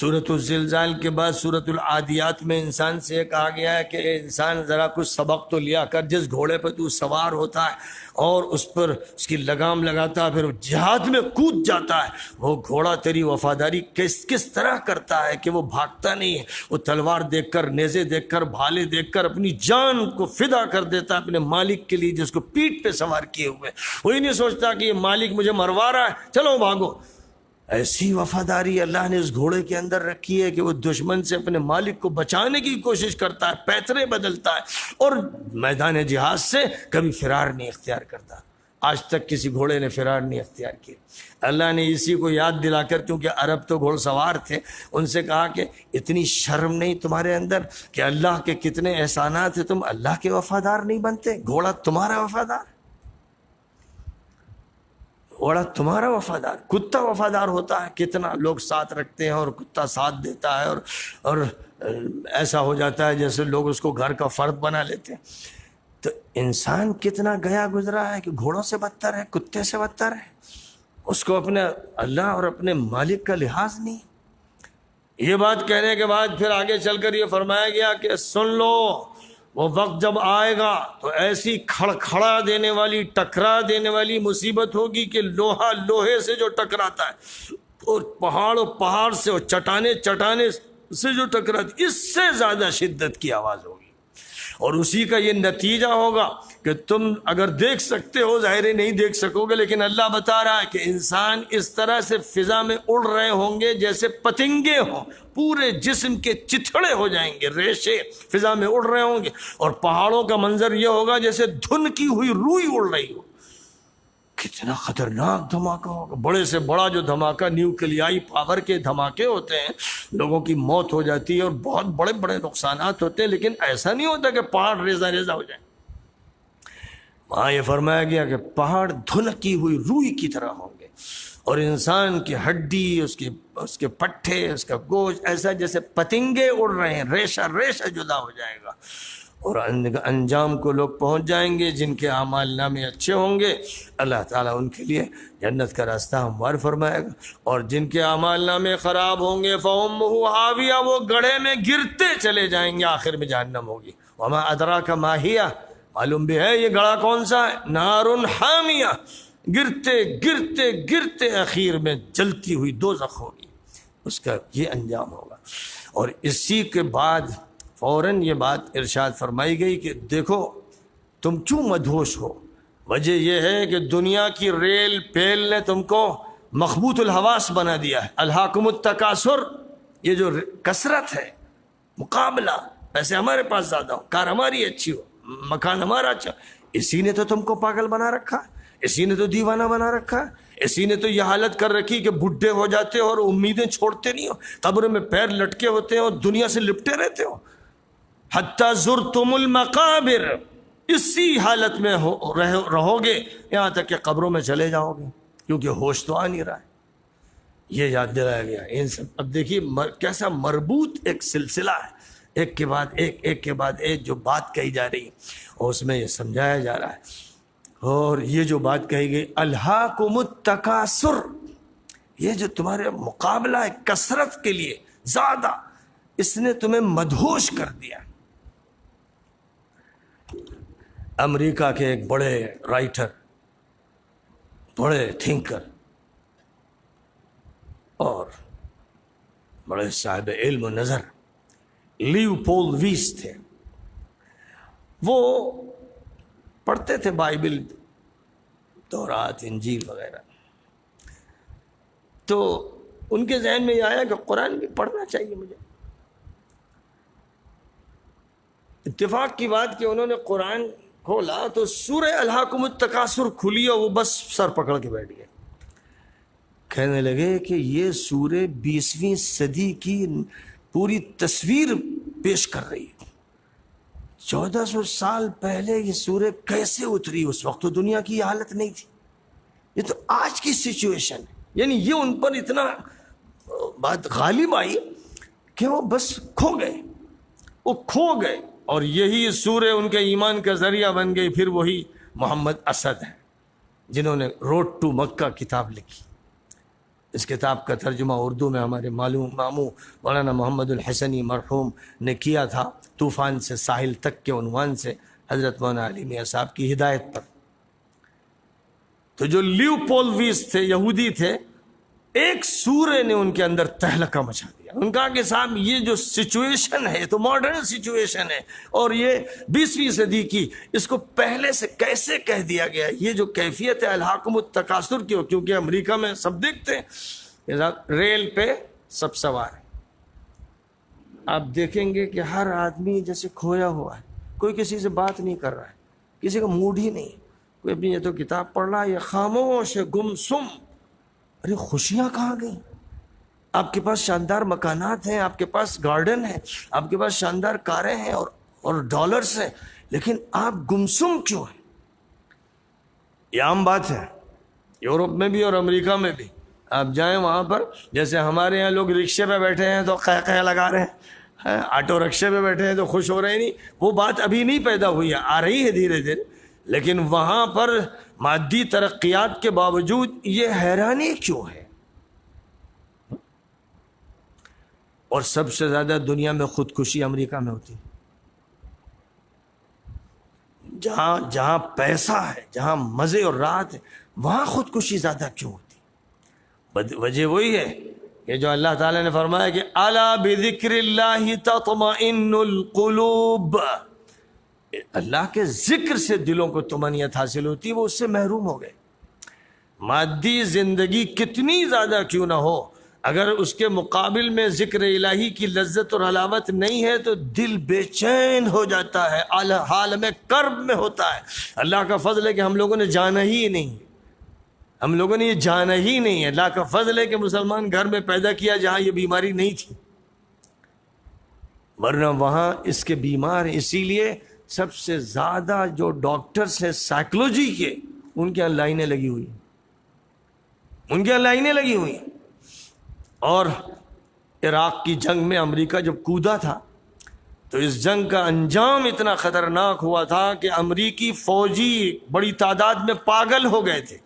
سورۃ الزلزال کے بعد سورۃ العادیات میں انسان سے یہ کہا گیا ہے کہ اے انسان ذرا کچھ سبق تو لیا کر، جس گھوڑے پہ تو سوار ہوتا ہے اور اس پر اس کی لگام لگاتا ہے، پھر جہاد میں کود جاتا ہے، وہ گھوڑا تیری وفاداری کس طرح کرتا ہے کہ وہ بھاگتا نہیں ہے، وہ تلوار دیکھ کر، نیزے دیکھ کر، بھالے دیکھ کر اپنی جان کو فدا کر دیتا ہے اپنے مالک کے لیے جس کو پیٹھ پہ سوار کیے ہوئے، وہی نہیں سوچتا کہ یہ مالک مجھے مروا رہا ہے، چلو بھاگو۔ ایسی وفاداری اللہ نے اس گھوڑے کے اندر رکھی ہے کہ وہ دشمن سے اپنے مالک کو بچانے کی کوشش کرتا ہے، پیترے بدلتا ہے اور میدان جہاد سے کبھی فرار نہیں اختیار کرتا۔ آج تک کسی گھوڑے نے فرار نہیں اختیار کیا۔ اللہ نے اسی کو یاد دلا کر، کیونکہ عرب تو گھوڑ سوار تھے، ان سے کہا کہ اتنی شرم نہیں تمہارے اندر کہ اللہ کے کتنے احسانات ہیں، تم اللہ کے وفادار نہیں بنتے؟ گھوڑا تمہارا وفادار، گھوڑا تمہارا وفادار، کتا وفادار ہوتا ہے، کتنا لوگ ساتھ رکھتے ہیں اور کتا ساتھ دیتا ہے اور ایسا ہو جاتا ہے جیسے لوگ اس کو گھر کا فرد بنا لیتے ہیں۔ تو انسان کتنا گیا گزرا ہے کہ گھوڑوں سے بدتر ہے، کتے سے بدتر ہے، اس کو اپنے اللہ اور اپنے مالک کا لحاظ نہیں۔ یہ بات کہنے کے بعد پھر آگے چل کر یہ فرمایا گیا کہ سن لو، وہ وقت جب آئے گا تو ایسی کھڑکھڑا دینے والی، ٹکرا دینے والی مصیبت ہوگی کہ لوہا لوہے سے جو ٹکراتا ہے اور پہاڑ سے اور چٹانے سے جو ٹکراتی، اس سے زیادہ شدت کی آواز ہوگی، اور اسی کا یہ نتیجہ ہوگا کہ تم اگر دیکھ سکتے ہو، ظاہر نہیں دیکھ سکو گے، لیکن اللہ بتا رہا ہے کہ انسان اس طرح سے فضا میں اڑ رہے ہوں گے جیسے پتنگے ہوں، پورے جسم کے چتھڑے ہو جائیں گے، ریشے فضا میں اڑ رہے ہوں گے، اور پہاڑوں کا منظر یہ ہوگا جیسے دھن کی ہوئی روئی اڑ رہی ہو۔ کتنا خطرناک دھماکہ ہوگا، بڑے سے بڑا جو دھماکہ نیوکلیائی پاور کے دھماکے ہوتے ہیں، لوگوں کی موت ہو جاتی ہے اور بہت بڑے بڑے نقصانات ہوتے ہیں، لیکن ایسا نہیں ہوتا کہ پہاڑ ریزہ ریزہ ہو جائیں۔ وہاں یہ فرمایا گیا کہ پہاڑ دھنکی ہوئی روئی کی طرح ہوں گے، اور انسان کی ہڈی، اس کے پٹھے، اس کا گوشت ایسا جیسے پتنگے اڑ رہے ہیں، ریشہ ریشہ جدا ہو جائے گا، اور انجام کو لوگ پہنچ جائیں گے جن کے اعمال نامے اچھے ہوں گے، اللہ تعالیٰ ان کے لیے جنت کا راستہ ہموار فرمائے گا، اور جن کے اعمال نامے خراب ہوں گے فَأُمُّهُ حَاوِيَةٌ، وہ گڑھے میں گرتے چلے جائیں گے، آخر میں جہنم ہوگی۔ وَمَا أَدْرَاكَ مَا هِيَ، معلوم بھی ہے یہ گڑھا کون سا ہے؟ نار حامیہ، گرتے گرتے گرتے اخیر میں جلتی ہوئی دوزخ ہوگی، اس کا یہ انجام ہوگا۔ اور اسی کے بعد فوراً یہ بات ارشاد فرمائی گئی کہ دیکھو تم کیوں مدہوش ہو، وجہ یہ ہے کہ دنیا کی ریل پیل نے تم کو مخبوط الحواس بنا دیا ہے۔ الہاکم التکاثر، یہ جو کثرت ہے، مقابلہ، پیسے ہمارے پاس زیادہ ہو، کار ہماری اچھی ہو، مکان ہمارا اچھا، اسی نے تو تم کو پاگل بنا رکھا، اسی نے تو دیوانہ بنا رکھا، اسی نے تو یہ حالت کر رکھی کہ بڈھے ہو جاتے ہو اور امیدیں چھوڑتے نہیں ہو، قبر میں پیر لٹکے ہوتے ہو، دنیا سے لپٹے رہتے ہو، حتی زرتم المقابر، اسی حالت میں رہو گے یہاں تک کہ قبروں میں چلے جاؤ گے، کیونکہ ہوش تو آ نہیں رہا ہے۔ یہ یاد دلایا گیا ان سب۔ اب دیکھیے کیسا مربوط ایک سلسلہ ہے، ایک کے بعد ایک، ایک کے بعد ایک جو بات کہی جا رہی ہے، اور اس میں یہ سمجھایا جا رہا ہے۔ اور یہ جو بات کہی گئی الہاکم التکاثر، یہ جو تمہارے مقابلہ ہے کثرت کے لیے زیادہ، اس نے تمہیں مدہوش کر دیا۔ امریکہ کے ایک بڑے رائٹر، بڑے تھنکر اور بڑے صاحب علم و نظر لیوپولڈ تھے، وہ پڑھتے تھے بائبل، تورات، انجیل وغیرہ، تو ان کے ذہن میں یہ آیا کہ قرآن بھی پڑھنا چاہیے مجھے۔ اتفاق کی بات کہ انہوں نے قرآن کھولا تو سورہ الہاکم التکاثر کھلی اور وہ بس سر پکڑ کے بیٹھ گئے، کہنے لگے کہ یہ سورہ 20ویں صدی کی پوری تصویر پیش کر رہی ہے۔ 1400 سال پہلے یہ سورہ کیسے اتری؟ اس وقت تو دنیا کی یہ حالت نہیں تھی، یہ تو آج کی سچویشن ہے۔ یعنی یہ ان پر اتنا بات غالب آئی کہ وہ بس کھو گئے، اور یہی سورہ ان کے ایمان کا ذریعہ بن گئی۔ پھر وہی محمد اسد ہیں جنہوں نے روڈ ٹو مکہ کتاب لکھی، اس کتاب کا ترجمہ اردو میں ہمارے معلوم ماموں مولانا محمد الحسنی مرحوم نے کیا تھا، طوفان سے ساحل تک کے عنوان سے، حضرت مولانا علی میاں صاحب کی ہدایت پر۔ تو جو لیوپولویس تھے، یہودی تھے، ایک سورے نے ان کے اندر تہلکہ مچا دیا۔ ان کا کہ صاحب یہ جو سچویشن ہے تو ماڈرن سچویشن ہے، اور یہ 20ویں صدی کی، اس کو پہلے سے کیسے کہہ دیا گیا؟ یہ جو کیفیت ہے الحاکم التکاثر کی، کیونکہ امریکہ میں سب دیکھتے ہیں ریل پہ سب سوار ہیں، آپ دیکھیں گے کہ ہر آدمی جیسے کھویا ہوا ہے، کوئی کسی سے بات نہیں کر رہا ہے، کسی کا موڈ ہی نہیں، کوئی اپنی یہ تو کتاب پڑھ رہا ہے، یہ خاموش ہے، گمسم۔ ارے خوشیاں کہاں گئیں؟ آپ کے پاس شاندار مکانات ہیں، آپ کے پاس گارڈن ہے، آپ کے پاس شاندار کاریں ہیں اور ڈالرز ہیں، لیکن آپ گمسم کیوں ہیں؟ یہ عام بات ہے، یورپ میں بھی اور امریکہ میں بھی۔ آپ جائیں وہاں پر، جیسے ہمارے یہاں لوگ رکشے پہ بیٹھے ہیں تو قہ قہ لگا رہے ہیں، آٹو رکشے پہ بیٹھے ہیں تو خوش ہو رہے ہیں، نہیں، وہ بات ابھی نہیں پیدا ہوئی ہے، آ رہی ہے دھیرے دھیرے، لیکن وہاں پر مادی ترقیات کے باوجود یہ حیرانی کیوں ہے؟ اور سب سے زیادہ دنیا میں خودکشی امریکہ میں ہوتی ہے۔ جہاں پیسہ ہے، جہاں مزے اور راحت ہے، وہاں خودکشی زیادہ کیوں ہوتی؟ وجہ وہی ہے کہ جو اللہ تعالیٰ نے فرمایا کہ الا بذکر اللہ تطمئن القلوب، اللہ کے ذکر سے دلوں کو طمانینت حاصل ہوتی، وہ اس سے محروم ہو گئے۔ مادی زندگی کتنی زیادہ کیوں نہ ہو، اگر اس کے مقابل میں ذکر الہی کی لذت اور حلاوت نہیں ہے تو دل بے چین ہو جاتا ہے، حال میں کرب میں ہوتا ہے۔ اللہ کا فضل ہے کہ ہم لوگوں نے جانا ہی نہیں، ہم لوگوں نے یہ جانا ہی نہیں ہے۔ اللہ کا فضل ہے کہ مسلمان گھر میں پیدا کیا جہاں یہ بیماری نہیں تھی، ورنہ وہاں اس کے بیمار ہیں۔ اسی لیے سب سے زیادہ جو ڈاکٹرز ہیں سائیکولوجی کے، ان کے لائنیں لگی ہوئی ہیں، ان کے لائنیں لگی ہوئی ہیں۔ اور عراق کی جنگ میں امریکہ جب کودا تھا تو اس جنگ کا انجام اتنا خطرناک ہوا تھا کہ امریکی فوجی بڑی تعداد میں پاگل ہو گئے تھے،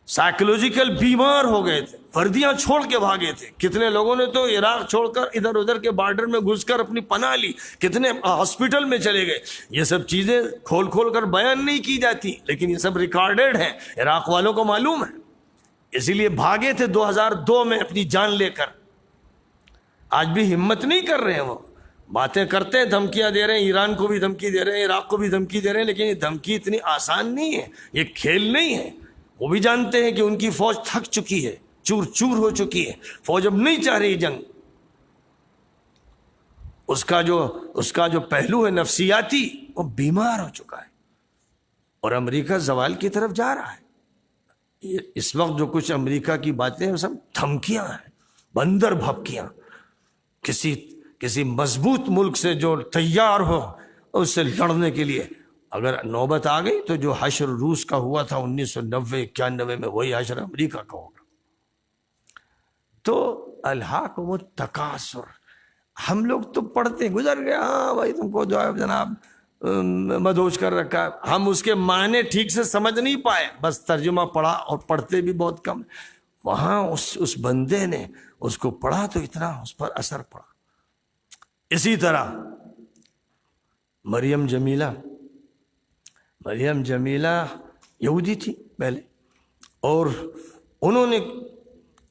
سائیکولوجیکل بیمار ہو گئے تھے، وردیاں چھوڑ کے بھاگے تھے۔ کتنے لوگوں نے تو عراق چھوڑ کر ادھر ادھر کے بارڈر میں گھس کر اپنی پناہ لی، کتنے ہاسپٹل میں چلے گئے۔ یہ سب چیزیں کھول کھول کر بیان نہیں کی جاتی، لیکن یہ سب ریکارڈڈ ہیں، عراق والوں کو معلوم ہے، اسی لیے بھاگے تھے 2002 میں اپنی جان لے کر۔ آج بھی ہمت نہیں کر رہے ہیں، وہ باتیں کرتے ہیں، دھمکیاں دے رہے ہیں، ایران کو بھی دھمکی دے رہے ہیں، عراق کو بھی دھمکی دے رہے ہیں، لیکن یہ دھمکی اتنی آسان نہیں ہے، یہ کھیل نہیں ہے۔ وہ بھی جانتے ہیں کہ ان کی فوج تھک چکی ہے، چور چور ہو چکی ہے، فوج اب نہیں چاہ رہی جنگ۔ اس کا جو پہلو ہے نفسیاتی، وہ بیمار ہو چکا ہے، اور امریکہ زوال کی طرف جا رہا ہے۔ اس وقت جو کچھ امریکہ کی باتیں ہیں، سب دھمکیاں ہیں، بندر بھپکیاں۔ کسی مضبوط ملک سے جو تیار ہو اس سے لڑنے کے لیے، اگر نوبت آ گئی تو جو حشر روس کا ہوا تھا 1990-91 میں، وہی حشر امریکہ کا ہوگا۔ تو الہاکم التکاثر، ہم لوگ تو پڑھتے گزر گئے، ہاں بھائی تم کو جو ہے جناب مدہوش کر رکھا ہے، ہم اس کے معنی ٹھیک سے سمجھ نہیں پائے، بس ترجمہ پڑھا اور پڑھتے بھی بہت کم۔ وہاں اس بندے نے اس کو پڑھا تو اتنا اس پر اثر پڑا۔ اسی طرح مریم جمیلہ یہودی تھی پہلے، اور انہوں نے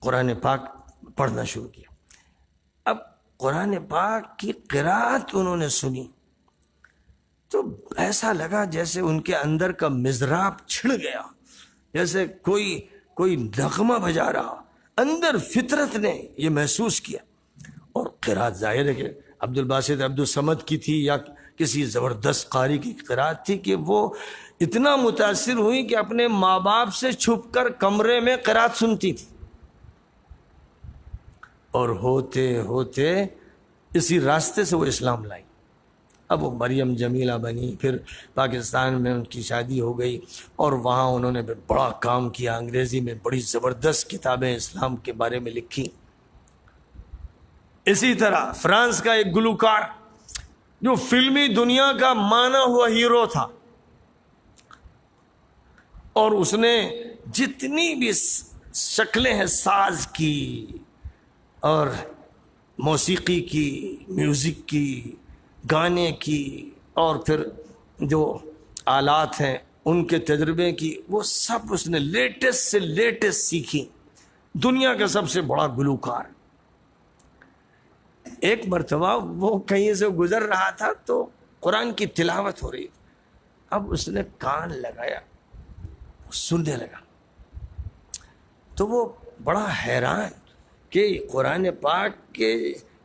قرآن پاک پڑھنا شروع کیا۔ اب قرآن پاک کی قرأت انہوں نے سنی تو ایسا لگا جیسے ان کے اندر کا مضراب چھڑ گیا، جیسے کوئی نغمہ بجا رہا، اندر فطرت نے یہ محسوس کیا۔ اور قرأت ظاہر ہے کہ عبد الباسط عبد الصمد کی تھی یا کسی زبردست قاری کی قرأت تھی کہ وہ اتنا متاثر ہوئی کہ اپنے ماں باپ سے چھپ کر کمرے میں قرأت سنتی تھی، اور ہوتے ہوتے اسی راستے سے وہ اسلام لائی۔ اب وہ مریم جمیلہ بنی، پھر پاکستان میں ان کی شادی ہو گئی، اور وہاں انہوں نے بڑا کام کیا، انگریزی میں بڑی زبردست کتابیں اسلام کے بارے میں لکھی۔ اسی طرح فرانس کا ایک گلوکار جو فلمی دنیا کا مانا ہوا ہیرو تھا، اور اس نے جتنی بھی شکلیں ہیں ساز کی اور موسیقی کی، میوزک کی، گانے کی، اور پھر جو آلات ہیں ان کے تجربے کی، وہ سب اس نے لیٹسٹ سے لیٹسٹ سیکھی۔ دنیا کا سب سے بڑا گلوکار۔ ایک مرتبہ وہ کہیں سے گزر رہا تھا تو قرآن کی تلاوت ہو رہی تھی، اب اس نے کان لگایا، سننے لگا، تو وہ بڑا حیران کہ قرآن پاک کے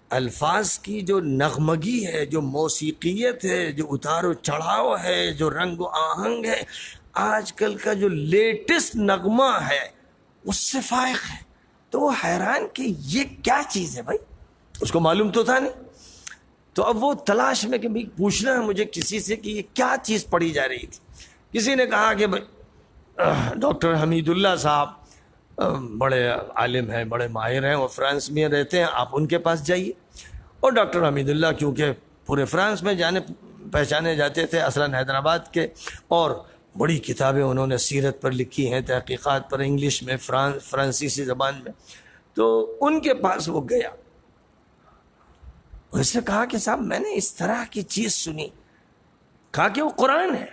الفاظ کی جو نغمگی ہے، جو موسیقیت ہے، جو اتار و چڑھاؤ ہے، جو رنگ و آہنگ ہے، آج کل کا جو لیٹسٹ نغمہ ہے اس سے فائق ہے۔ تو وہ حیران کہ یہ کیا چیز ہے بھائی، اس کو معلوم تو تھا نہیں۔ تو اب وہ تلاش میں کہ پوچھنا ہے مجھے کسی سے کہ یہ کیا چیز پڑھی جا رہی تھی۔ کسی نے کہا کہ ڈاکٹر حمید اللہ صاحب بڑے عالم ہیں، بڑے ماہر ہیں، وہ فرانس میں رہتے ہیں، آپ ان کے پاس جائیے۔ اور ڈاکٹر حمید اللہ کیونکہ پورے فرانس میں جانے پہچانے جاتے تھے، اصلاً حیدرآباد کے، اور بڑی کتابیں انہوں نے سیرت پر لکھی ہیں، تحقیقات پر، انگلش میں، فرانسیسی زبان میں۔ تو ان کے پاس وہ گیا، اس نے کہا کہ صاحب میں نے اس طرح کی چیز سنی۔ کہا کہ وہ قرآن ہے۔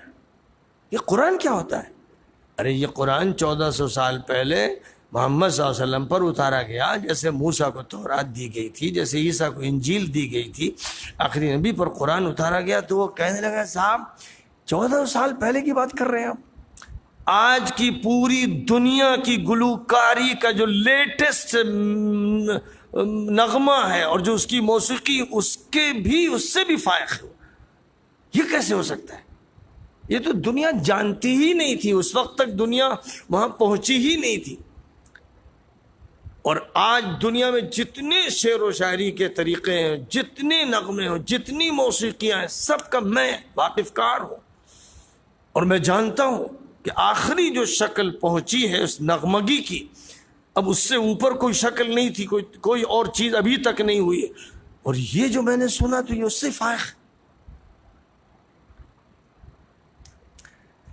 یہ قرآن کیا ہوتا ہے؟ ارے یہ قرآن 1400 سال پہلے محمد صلی اللہ علیہ وسلم پر اتارا گیا، جیسے موسیٰ کو تورات دی گئی تھی، جیسے عیسیٰ کو انجیل دی گئی تھی، آخری نبی پر قرآن اتارا گیا۔ تو وہ کہنے لگا صاحب 1400 سال پہلے کی بات کر رہے ہیں آپ؟ آج کی پوری دنیا کی گلوکاری کا جو لیٹسٹ نغمہ ہے اور جو اس کی موسیقی، اس سے بھی فائق ہے۔ یہ کیسے ہو سکتا ہے؟ یہ تو دنیا جانتی ہی نہیں تھی، اس وقت تک دنیا وہاں پہنچی ہی نہیں تھی۔ اور آج دنیا میں جتنے شعر و شاعری کے طریقے ہیں، جتنے نغمے ہوں، جتنی موسیقیاں ہیں، سب کا میں واقف کار ہوں، اور میں جانتا ہوں کہ آخری جو شکل پہنچی ہے اس نغمگی کی، اب اس سے اوپر کوئی شکل نہیں تھی، کوئی اور چیز ابھی تک نہیں ہوئی ہے۔ اور یہ جو میں نے سنا تو یہ اس سے فائق۔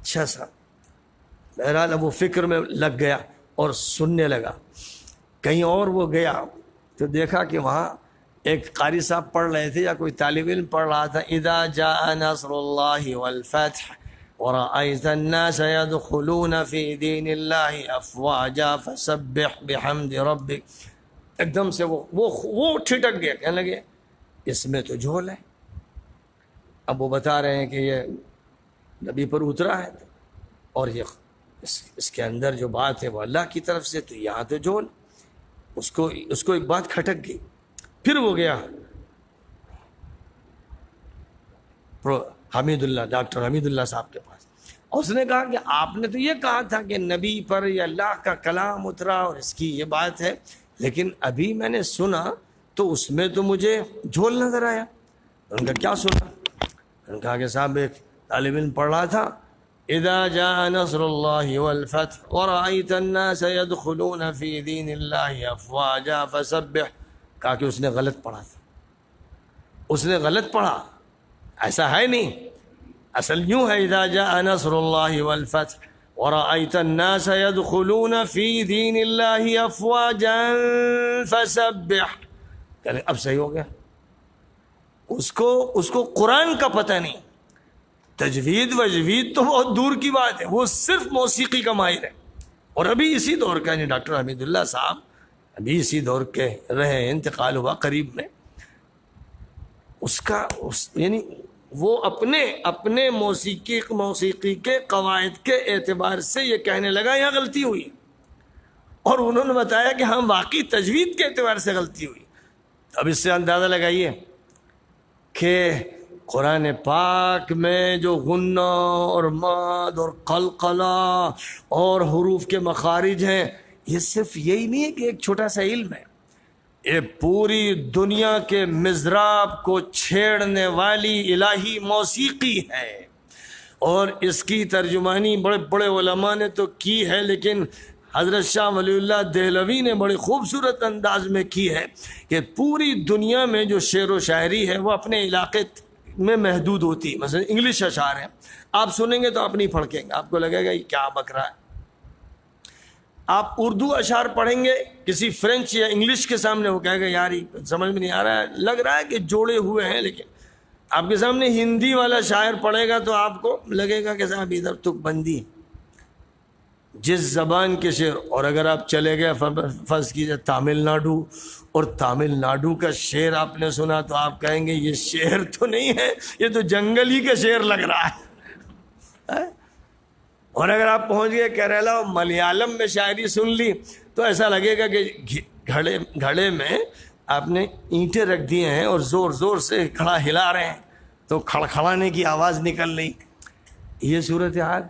اچھا صاحب، بہرحال اب وہ فکر میں لگ گیا اور سننے لگا۔ کہیں اور وہ گیا تو دیکھا کہ وہاں ایک قاری صاحب پڑھ رہے تھے یا کوئی طالب علم پڑھ رہا تھا، اذا جاء نصر اللہ والفتح ورأيت الناس يدخلون في دين الله افواجا فسبح بحمد ربك۔ ایک دم سے وہ ٹھٹک گیا، کہنے لگے اس میں تو جھول ہے۔ اب وہ بتا رہے ہیں کہ یہ نبی پر اترا ہے اور یہ اس کے اندر جو بات ہے وہ اللہ کی طرف سے، تو یہاں تو جھول۔ اس کو ایک بات کھٹک گئی۔ پھر وہ گیا حمید اللہ، ڈاکٹر حمید اللہ صاحب کے پاس، اور اس نے کہا کہ آپ نے تو یہ کہا تھا کہ نبی پر یہ اللہ کا کلام اترا اور اس کی یہ بات ہے، لیکن ابھی میں نے سنا تو اس میں تو مجھے جھول نظر آیا۔ ان کا کیا سنا؟ ان کہا کہ صاحب ایک طالب علم پڑھ رہا تھا، اذا جاء نصر اللہ والفتح ورأيت الناس يدخلون في دين اللہ افواجا فسبح۔ کہا کہ اس نے غلط پڑھا تھا، اس نے غلط پڑھا، ایسا ہے نہیں، اصل یوں ہے اذا جاء نصر اللہ والفتح ورأيت الناس يدخلون في دين اللہ افواجا فسبح۔ کہ اب صحیح ہو گیا۔ اس کو قرآن کا پتہ نہیں، تجوید وجوید تو بہت دور کی بات ہے، وہ صرف موسیقی کا ماہر ہے۔ اور ابھی اسی دور کا، یعنی ڈاکٹر حمید اللہ صاحب ابھی اسی دور کے رہے، انتقال ہوا قریب میں۔ یعنی وہ اپنے موسیقی کے قواعد کے اعتبار سے یہ کہنے لگا یہاں غلطی ہوئی، اور انہوں نے بتایا کہ ہم واقعی تجوید کے اعتبار سے غلطی ہوئی۔ اب اس سے اندازہ لگائیے کہ قرآن پاک میں جو غنہ اور ماد اور قلقلہ اور حروف کے مخارج ہیں، یہ صرف یہی نہیں ہے کہ ایک چھوٹا سا علم ہے، یہ پوری دنیا کے مضراب کو چھیڑنے والی الہی موسیقی ہے۔ اور اس کی ترجمانی بڑے بڑے علماء نے تو کی ہے، لیکن حضرت شاہ ولی اللہ دہلوی نے بڑے خوبصورت انداز میں کی ہے کہ پوری دنیا میں جو شعر و شاعری ہے وہ اپنے علاقے میں محدود ہوتی ہے۔ مثلا انگلش اشعار ہیں، آپ سنیں گے تو آپ نہیں پھڑکیں گے، آپ کو لگے گا یہ کیا بک رہا ہے۔ آپ اردو اشعار پڑھیں گے کسی فرینچ یا انگلش کے سامنے، وہ کہے گا یار یہ سمجھ میں نہیں آ رہا ہے، لگ رہا ہے کہ جوڑے ہوئے ہیں، لیکن آپ کے سامنے ہندی والا شاعر پڑھے گا تو آپ کو لگے گا کہ صاحب ادھر تک بندی جس زبان کے شعر. اور اگر آپ چلے گئے فرض کیجیے تامل ناڈو، اور تامل ناڈو کا شعر آپ نے سنا تو آپ کہیں گے یہ شعر تو نہیں ہے، یہ تو جنگل ہی کا شعر لگ رہا ہے. اور اگر آپ پہنچ گئے کیرلا اور ملیالم میں شاعری سن لی تو ایسا لگے گا کہ گھڑے میں آپ نے اینٹیں رکھ دیے ہیں اور زور زور سے کھڑا ہلا رہے ہیں تو کھڑکھڑانے کی آواز نکل رہی. یہ صورتحال.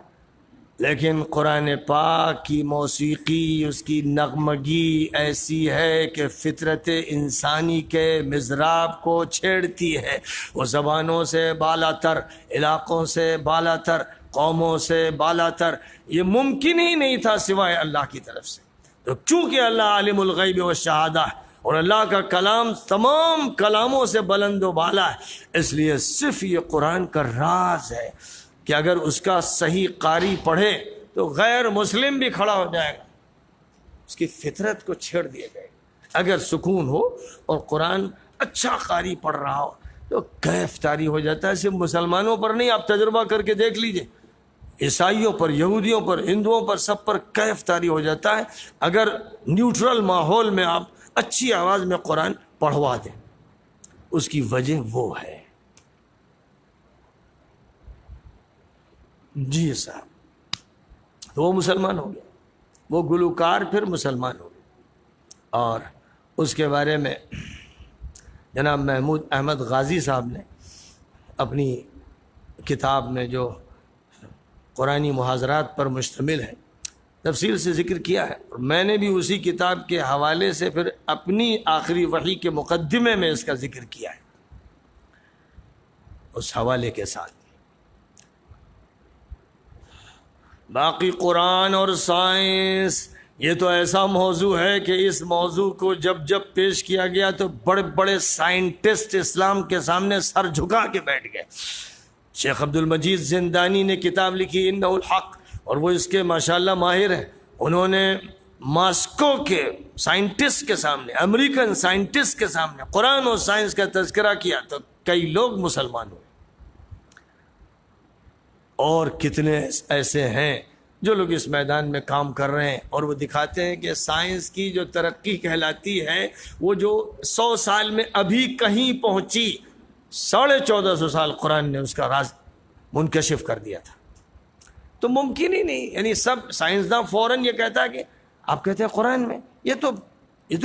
لیکن قرآن پاک کی موسیقی، اس کی نغمگی ایسی ہے کہ فطرت انسانی کے مضراب کو چھیڑتی ہے. وہ زبانوں سے بالا تر، علاقوں سے بالا تر، قوموں سے بالا تر. یہ ممکن ہی نہیں تھا سوائے اللہ کی طرف سے. تو چونکہ اللہ عالم الغیب والشہادہ ہے اور اللہ کا کلام تمام کلاموں سے بلند و بالا ہے، اس لیے صرف یہ قرآن کا راز ہے کہ اگر اس کا صحیح قاری پڑھے تو غیر مسلم بھی کھڑا ہو جائے گا، اس کی فطرت کو چھیڑ دیا جائے گا. اگر سکون ہو اور قرآن اچھا قاری پڑھ رہا ہو تو کیف طاری ہو جاتا ہے. صرف مسلمانوں پر نہیں، آپ تجربہ کر کے دیکھ لیجئے، عیسائیوں پر، یہودیوں پر، ہندوؤں پر، سب پر کیف طاری ہو جاتا ہے اگر نیوٹرل ماحول میں آپ اچھی آواز میں قرآن پڑھوا دیں. اس کی وجہ وہ ہے. جی صاحب، تو وہ مسلمان ہو گیا، وہ گلوکار پھر مسلمان ہو گیا. اور اس کے بارے میں جناب محمود احمد غازی صاحب نے اپنی کتاب میں جو قرآنی محاضرات پر مشتمل ہے تفصیل سے ذکر کیا ہے، اور میں نے بھی اسی کتاب کے حوالے سے پھر اپنی آخری وحی کے مقدمے میں اس کا ذکر کیا ہے اس حوالے کے ساتھ. باقی قرآن اور سائنس یہ تو ایسا موضوع ہے کہ اس موضوع کو جب جب پیش کیا گیا تو بڑے بڑے سائنٹسٹ اسلام کے سامنے سر جھکا کے بیٹھ گئے. شیخ عبد المجید زندانی نے کتاب لکھی انہ الحق، اور وہ اس کے ماشاءاللہ ماہر ہیں. انہوں نے ماسکو کے سائنٹسٹ کے سامنے، امریکن سائنٹسٹ کے سامنے قرآن اور سائنس کا تذکرہ کیا تو کئی لوگ مسلمان ہوئے. اور کتنے ایسے ہیں جو لوگ اس میدان میں کام کر رہے ہیں اور وہ دکھاتے ہیں کہ سائنس کی جو ترقی کہلاتی ہے وہ جو 100 سال میں ابھی کہیں پہنچی، 1450 سال قرآن نے اس کا راز منکشف کر دیا تھا. تو ممکن ہی نہیں، یعنی سب سائنسداں فوراً یہ کہتا ہے کہ آپ کہتے ہیں قرآن میں، یہ تو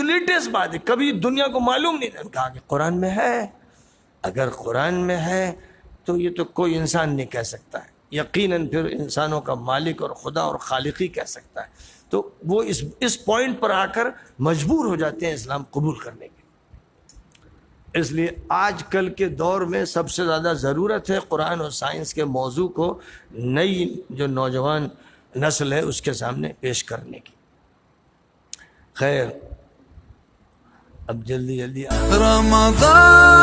لیٹسٹ بات ہے، کبھی دنیا کو معلوم نہیں تھا. کہا کہ قرآن میں ہے. اگر قرآن میں ہے تو یہ تو کوئی انسان نہیں کہہ سکتا ہے، یقیناً پھر انسانوں کا مالک اور خدا اور خالق ہی کہہ سکتا ہے. تو وہ اس پوائنٹ پر آ کر مجبور ہو جاتے ہیں اسلام قبول کرنے کی. اس لیے آج کل کے دور میں سب سے زیادہ ضرورت ہے قرآن اور سائنس کے موضوع کو نئی جو نوجوان نسل ہے اس کے سامنے پیش کرنے کی. خیر، اب جلدی رمضان